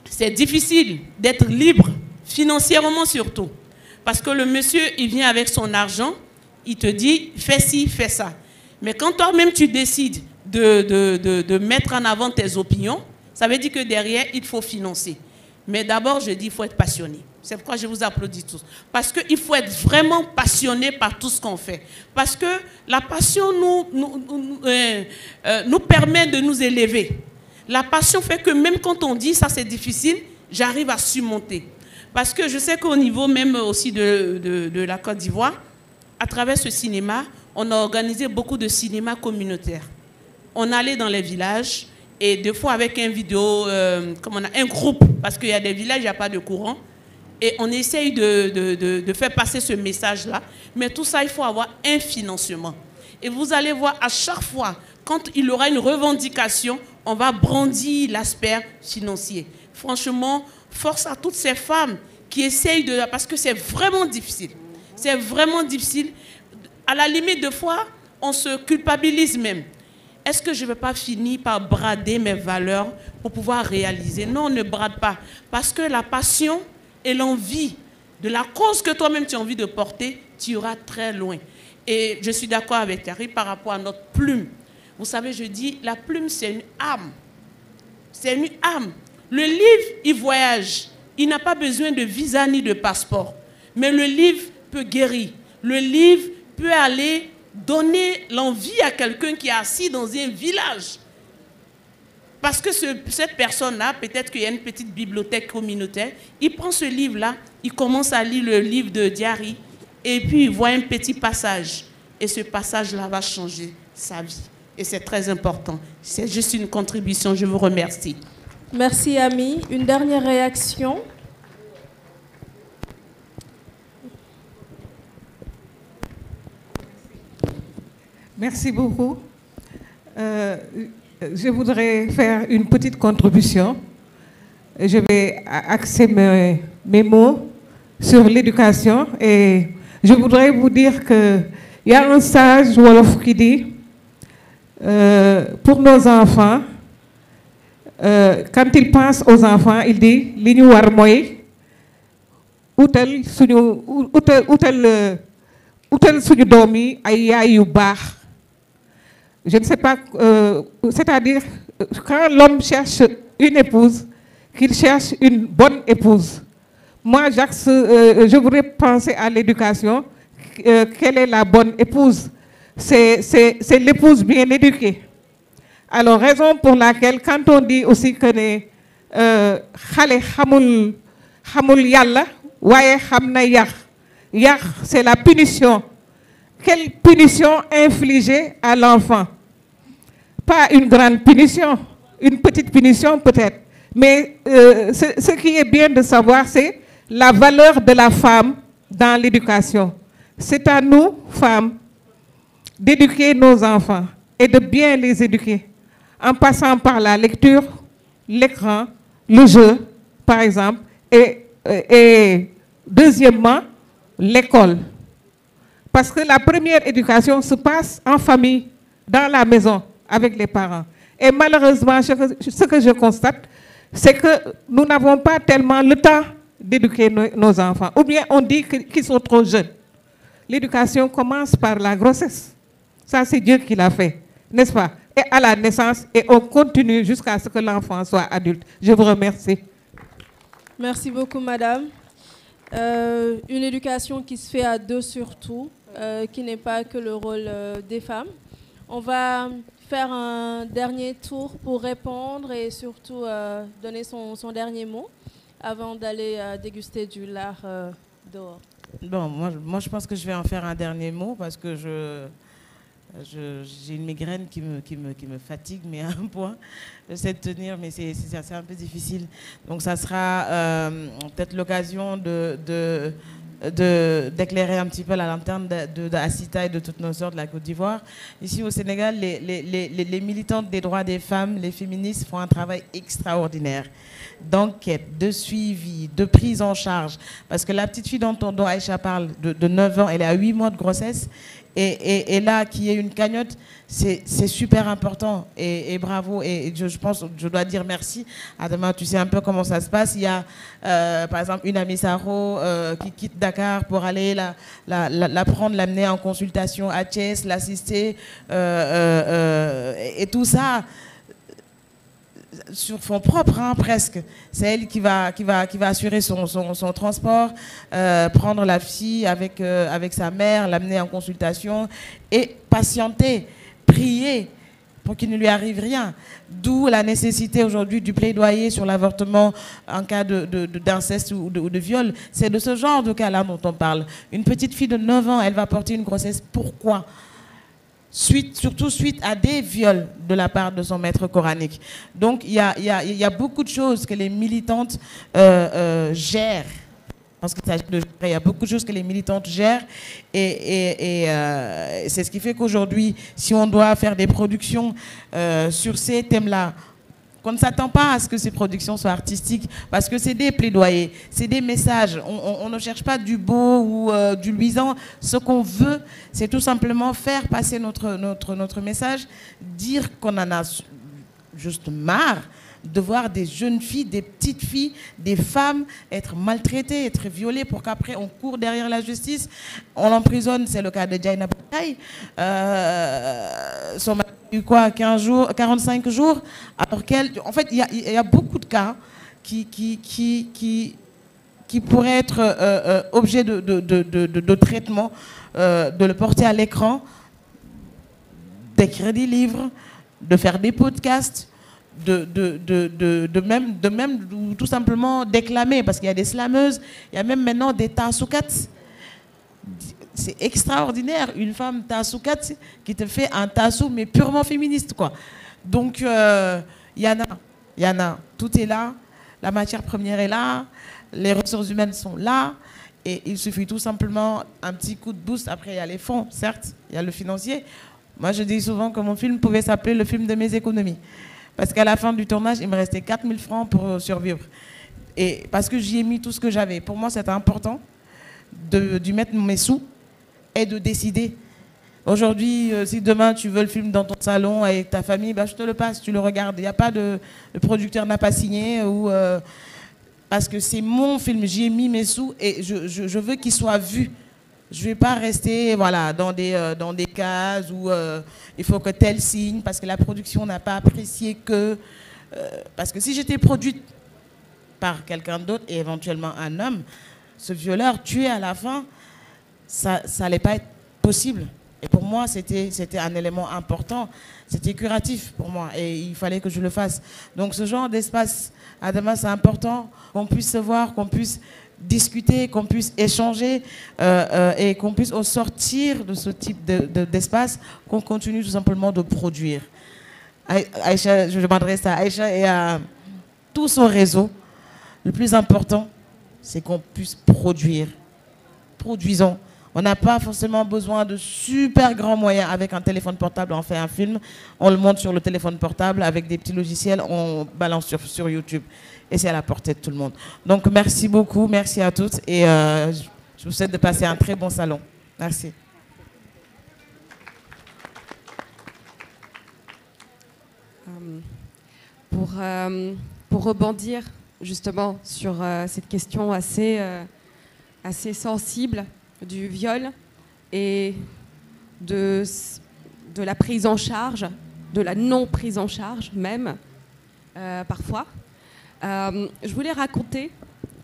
c'est difficile d'être libre, financièrement surtout. Parce que le monsieur, il vient avec son argent, il te dit, fais ci, fais ça. Mais quand toi-même, tu décides de mettre en avant tes opinions, ça veut dire que derrière, il faut financer. Mais d'abord, je dis, il faut être passionné. C'est pourquoi je vous applaudis tous. Parce qu'il faut être vraiment passionné par tout ce qu'on fait. Parce que la passion nous permet de nous élever. La passion fait que même quand on dit, ça c'est difficile, j'arrive à surmonter. Parce que je sais qu'au niveau même aussi de la Côte d'Ivoire, à travers ce cinéma, on a organisé beaucoup de cinéma communautaire. On allait dans les villages et des fois avec un groupe, parce qu'il y a des villages, il n'y a pas de courant, et on essaye de faire passer ce message-là. Mais tout ça, il faut avoir un financement. Et vous allez voir, à chaque fois, quand il y aura une revendication, on va brandir l'aspect financier. Franchement, force à toutes ces femmes qui essayent parce que c'est vraiment difficile. C'est vraiment difficile. À la limite, de fois, on se culpabilise même. Est-ce que je ne vais pas finir par brader mes valeurs pour pouvoir réaliser? Non, on ne brade pas. Parce que la passion et l'envie de la cause que toi-même tu as envie de porter, tu iras très loin. Et je suis d'accord avec Thierry par rapport à notre plume. Vous savez, je dis, la plume, c'est une âme. C'est une âme. Le livre, il voyage. Il n'a pas besoin de visa ni de passeport. Mais le livre peut guérir. Le livre peut aller donner l'envie à quelqu'un qui est assis dans un village. Parce que cette personne-là, peut-être qu'il y a une petite bibliothèque communautaire, il prend ce livre-là, il commence à lire le livre de Diary, et puis il voit un petit passage. Et ce passage-là va changer sa vie. Et c'est très important. C'est juste une contribution. Je vous remercie. Merci, Ami. Une dernière réaction. Merci beaucoup. Je voudrais faire une petite contribution. Je vais axer mes mots sur l'éducation et je voudrais vous dire qu'il y a un sage Wolof qui dit pour nos enfants, quand il pense aux enfants, il dit « Li ñu war mooy utal suñu doom yi ay yaay yu baax ». Je ne sais pas, c'est-à-dire quand l'homme cherche une épouse, qu'il cherche une bonne épouse. Moi, je voudrais penser à l'éducation. Quelle est la bonne épouse? C'est l'épouse bien éduquée. Alors, raison pour laquelle, quand on dit aussi que xale xamul yàlla waaye xam na yar c'est la punition. Quelle punition infliger à l'enfant? Pas une grande punition, une petite punition peut-être. Mais ce qui est bien de savoir, c'est la valeur de la femme dans l'éducation. C'est à nous, femmes, d'éduquer nos enfants et de bien les éduquer, en passant par la lecture, l'écran, le jeu, par exemple, et deuxièmement, l'école. Parce que la première éducation se passe en famille, dans la maison, avec les parents. Et malheureusement, ce que je constate, c'est que nous n'avons pas tellement le temps d'éduquer nos enfants. Ou bien on dit qu'ils sont trop jeunes. L'éducation commence par la grossesse. Ça, c'est Dieu qui l'a fait, n'est-ce pas? Et à la naissance, et on continue jusqu'à ce que l'enfant soit adulte. Je vous remercie. Merci beaucoup, madame. Une éducation qui se fait à deux surtout, qui n'est pas que le rôle des femmes. On va faire un dernier tour pour répondre et surtout donner son dernier mot avant d'aller déguster du lard dehors. Bon, moi, je pense que je vais en faire un dernier mot parce que j'ai une migraine qui me fatigue, mais à un point. J'essaie de tenir, mais c'est un peu difficile. Donc ça sera peut-être l'occasion d'éclairer un petit peu la lanterne d'Assita et de toutes nos sœurs de la Côte d'Ivoire. Ici au Sénégal, les militantes des droits des femmes, les féministes font un travail extraordinaire d'enquête, de suivi, de prise en charge. Parce que la petite fille dont Aïcha parle, de 9 ans, elle est à 8 mois de grossesse. Et là, qu'il y ait une cagnotte, c'est super important. Et bravo. Et je pense, je dois dire merci. Adama, tu sais un peu comment ça se passe. Il y a, par exemple, une amie Saro qui quitte Dakar pour aller la prendre, l'amener en consultation à Thiès, l'assister. Et tout ça sur fonds propres, hein, presque. C'est elle qui va assurer son transport, prendre la fille avec sa mère, l'amener en consultation et patienter, prier pour qu'il ne lui arrive rien. D'où la nécessité aujourd'hui du plaidoyer sur l'avortement en cas d'inceste ou de viol. C'est de ce genre de cas-là dont on parle. Une petite fille de 9 ans, elle va porter une grossesse. Pourquoi ? Surtout suite à des viols de la part de son maître coranique. Donc il y a beaucoup de choses que les militantes gèrent. Parce qu'il s'agit de gérer. Il y a beaucoup de choses que les militantes gèrent et c'est ce qui fait qu'aujourd'hui, si on doit faire des productions sur ces thèmes-là, qu'on ne s'attend pas à ce que ces productions soient artistiques, parce que c'est des plaidoyers, c'est des messages. On ne cherche pas du beau ou du luisant. Ce qu'on veut, c'est tout simplement faire passer notre message, dire qu'on en a juste marre de voir des jeunes filles, des petites filles, des femmes être maltraitées, être violées pour qu'après on court derrière la justice, on l'emprisonne. C'est le cas de Jaina Bataille. Son mari a eu quoi, 15 jours, 45 jours, alors qu'elle... En fait, il y a beaucoup de cas qui pourraient être objet de traitement, de le porter à l'écran d'écrire des livres, de faire des podcasts, de même tout simplement déclamer, parce qu'il y a des slameuses, il y a même maintenant des tasoukats. C'est extraordinaire, une femme tasoukat qui te fait un tassou, mais purement féministe, quoi. Donc, il y en a, tout est là, la matière première est là, les ressources humaines sont là, et il suffit tout simplement un petit coup de boost. Après, il y a les fonds, certes, il y a le financier. Moi, je dis souvent que mon film pouvait s'appeler le film de mes économies. Parce qu'à la fin du tournage, il me restait 4 000 francs pour survivre. Et parce que j'y ai mis tout ce que j'avais. Pour moi, c'était important d'y mettre mes sous et de décider. Aujourd'hui, si demain tu veux le film dans ton salon avec ta famille, bah, je te le passe, tu le regardes. Il n'y a pas le producteur n'a pas signé ou parce que c'est mon film, j'y ai mis mes sous et je veux qu'il soit vu. Je ne vais pas rester voilà, dans des cases où il faut que tel signe parce que la production n'a pas apprécié que... parce que si j'étais produite par quelqu'un d'autre et éventuellement un homme, ce violeur tué à la fin, ça n'allait pas être possible. Et pour moi, c'était un élément important. C'était curatif pour moi et il fallait que je le fasse. Donc ce genre d'espace, Adama, c'est important qu'on puisse se voir, qu'on puisse discuter, qu'on puisse échanger et qu'on puisse au sortir de ce type d'espace, qu'on continue tout simplement de produire. Aïcha, je m'adresse à Aïcha et à tout son réseau. Le plus important, c'est qu'on puisse produire. Produisons. On n'a pas forcément besoin de super grands moyens. Avec un téléphone portable, on fait un film, on le monte sur le téléphone portable, avec des petits logiciels, on balance sur YouTube. Et c'est à la portée de tout le monde. Donc merci beaucoup, merci à toutes. Et je vous souhaite de passer un très bon salon. Merci. Pour rebondir justement sur cette question assez sensible du viol et de la prise en charge, de la non prise en charge même, parfois. Je voulais raconter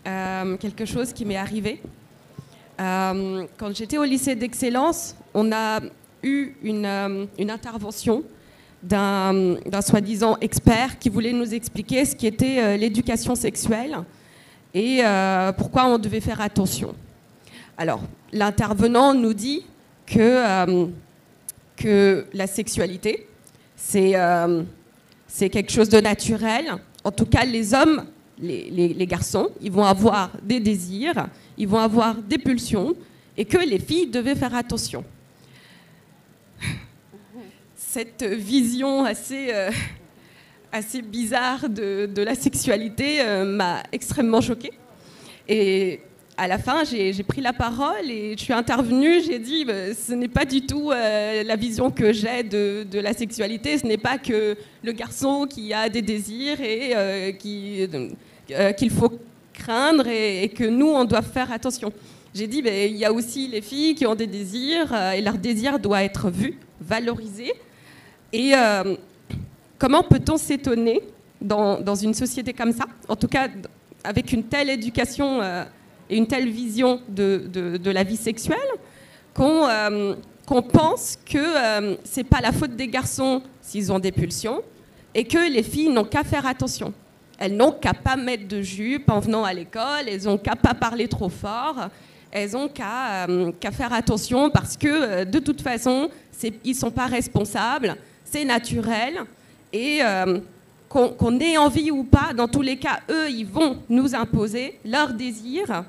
quelque chose qui m'est arrivé. Quand j'étais au lycée d'Excellence, on a eu une intervention d'un soi-disant expert qui voulait nous expliquer ce qui était l'éducation sexuelle et pourquoi on devait faire attention. Alors, l'intervenant nous dit que la sexualité, c'est quelque chose de naturel. En tout cas, les hommes, les garçons, ils vont avoir des désirs, ils vont avoir des pulsions, et que les filles devaient faire attention. Cette vision assez bizarre de la sexualité m'a extrêmement choquée. Et à la fin, j'ai pris la parole et je suis intervenue, j'ai dit ce n'est pas du tout la vision que j'ai de la sexualité, ce n'est pas que le garçon qui a des désirs et qu'il faut craindre et que nous, on doit faire attention. J'ai dit il y a aussi les filles qui ont des désirs et leur désir doit être vu, valorisé. Et comment peut-on s'étonner dans une société comme ça, en tout cas avec une telle éducation et une telle vision de la vie sexuelle, qu'on pense que c'est pas la faute des garçons s'ils ont des pulsions et que les filles n'ont qu'à faire attention. Elles n'ont qu'à pas mettre de jupe en venant à l'école, elles n'ont qu'à pas parler trop fort, elles n'ont qu'à faire attention parce que de toute façon, ils sont pas responsables, c'est naturel et qu'on ait envie ou pas, dans tous les cas, eux, ils vont nous imposer leurs désirs.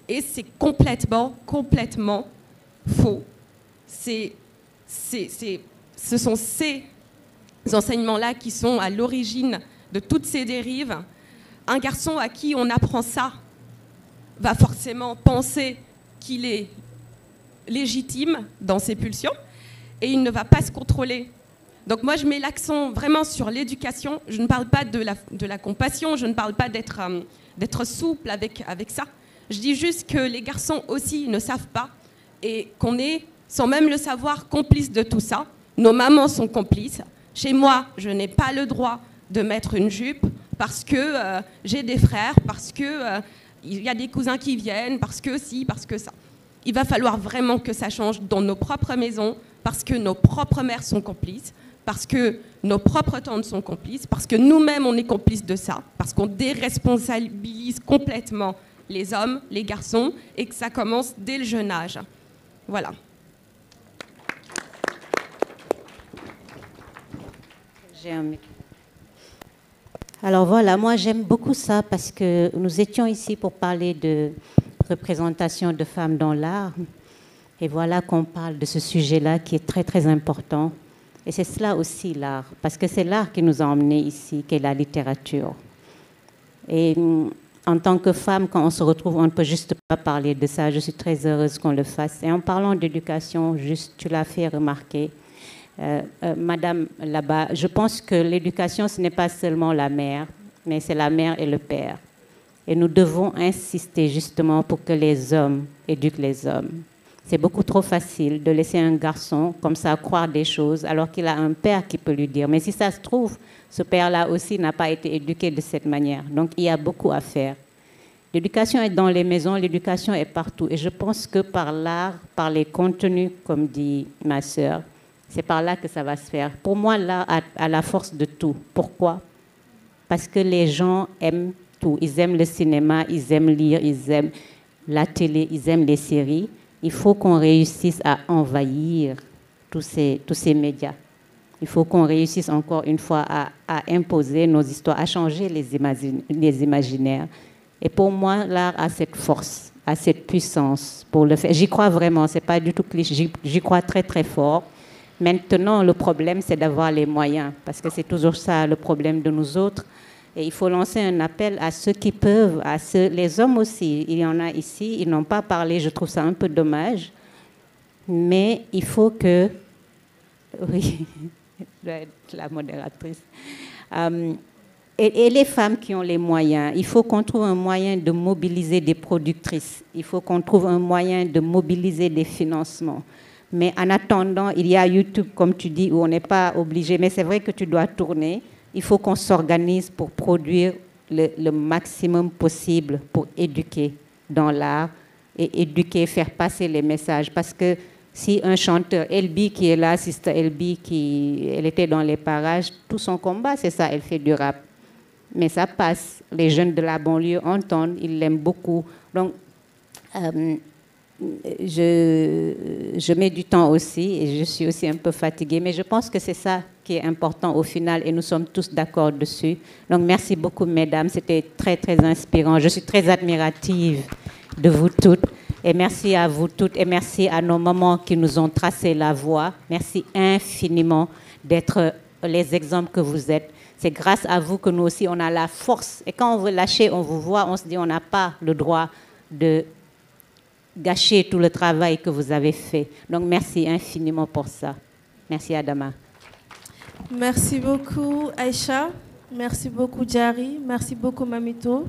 Et c'est complètement faux. Ce sont ces enseignements-là qui sont à l'origine de toutes ces dérives. Un garçon à qui on apprend ça va forcément penser qu'il est légitime dans ses pulsions et il ne va pas se contrôler. Donc moi, je mets l'accent vraiment sur l'éducation. Je ne parle pas de la compassion, je ne parle pas d'être souple avec ça. Je dis juste que les garçons aussi ne savent pas et qu'on est, sans même le savoir, complices de tout ça. Nos mamans sont complices. Chez moi, je n'ai pas le droit de mettre une jupe parce que j'ai des frères, parce que y a des cousins qui viennent, parce que ci, parce que ça. Il va falloir vraiment que ça change dans nos propres maisons, parce que nos propres mères sont complices, parce que nos propres tantes sont complices, parce que nous-mêmes, on est complices de ça, parce qu'on déresponsabilise complètement les hommes, les garçons, et que ça commence dès le jeune âge. Voilà. Alors voilà, moi j'aime beaucoup ça parce que nous étions ici pour parler de représentation de femmes dans l'art. Et voilà qu'on parle de ce sujet-là qui est très très important. Et c'est cela aussi l'art, parce que c'est l'art qui nous a emmenés ici, qui est la littérature. Et en tant que femme, quand on se retrouve, on ne peut juste pas parler de ça. Je suis très heureuse qu'on le fasse. Et en parlant d'éducation, juste, tu l'as fait remarquer, Madame là-bas, je pense que l'éducation, ce n'est pas seulement la mère, mais c'est la mère et le père. Et nous devons insister justement pour que les hommes éduquent les hommes. C'est beaucoup trop facile de laisser un garçon comme ça croire des choses alors qu'il a un père qui peut lui dire. Mais si ça se trouve, ce père-là aussi n'a pas été éduqué de cette manière. Donc il y a beaucoup à faire. L'éducation est dans les maisons, l'éducation est partout. Et je pense que par l'art, par les contenus, comme dit ma sœur, c'est par là que ça va se faire. Pour moi, l'art a la force de tout. Pourquoi? Parce que les gens aiment tout. Ils aiment le cinéma, ils aiment lire, ils aiment la télé, ils aiment les séries. Il faut qu'on réussisse à envahir tous ces médias. Il faut qu'on réussisse encore une fois à imposer nos histoires, à changer les imaginaires. Et pour moi, l'art a cette force, a cette puissance pour le faire. J'y crois vraiment, ce n'est pas du tout cliché, j'y crois très très fort. Maintenant, le problème, c'est d'avoir les moyens, parce que c'est toujours ça le problème de nous autres. Et il faut lancer un appel à ceux qui peuvent, les hommes aussi. Il y en a ici, ils n'ont pas parlé, je trouve ça un peu dommage. Mais il faut que... Oui, la modératrice. Et les femmes qui ont les moyens, il faut qu'on trouve un moyen de mobiliser des productrices. Il faut qu'on trouve un moyen de mobiliser des financements. Mais en attendant, il y a YouTube, comme tu dis, où on n'est pas obligé. Mais c'est vrai que tu dois tourner. Il faut qu'on s'organise pour produire le maximum possible pour éduquer dans l'art et éduquer, faire passer les messages. Parce que si un chanteur, Elbi qui est là, Sister Elbi, elle était dans les parages, tout son combat, c'est ça, elle fait du rap. Mais ça passe. Les jeunes de la banlieue entendent, ils l'aiment beaucoup. Donc, je mets du temps aussi et je suis aussi un peu fatiguée, mais je pense que c'est ça qui est important au final et nous sommes tous d'accord dessus. Donc merci beaucoup mesdames, c'était très très inspirant. Je suis très admirative de vous toutes et merci à vous toutes et merci à nos mamans qui nous ont tracé la voie. Merci infiniment d'être les exemples que vous êtes. C'est grâce à vous que nous aussi on a la force et quand on veut lâcher, on vous voit, on se dit on n'a pas le droit de gâcher tout le travail que vous avez fait. Donc, merci infiniment pour ça. Merci, Adama. Merci beaucoup, Aïcha. Merci beaucoup, Jari. Merci beaucoup, Mamito.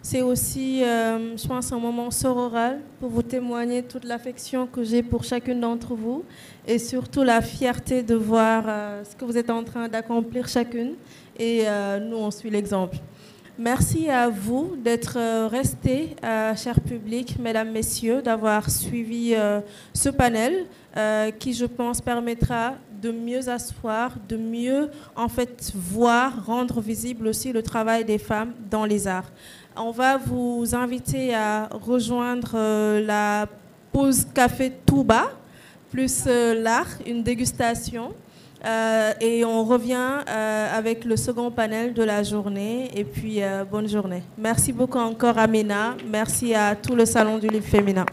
C'est aussi, je pense, un moment sororal pour vous témoigner toute l'affection que j'ai pour chacune d'entre vous et surtout la fierté de voir ce que vous êtes en train d'accomplir chacune. Et nous, on suit l'exemple. Merci à vous d'être restés, cher public, mesdames, messieurs, d'avoir suivi ce panel qui, je pense, permettra de mieux asseoir, de mieux, en fait, voir, rendre visible aussi le travail des femmes dans les arts. On va vous inviter à rejoindre la pause café Touba, plus l'art, une dégustation. Et on revient avec le second panel de la journée. Et puis, bonne journée. Merci beaucoup encore, Amina. Merci à tout le Salon du Livre Féminin.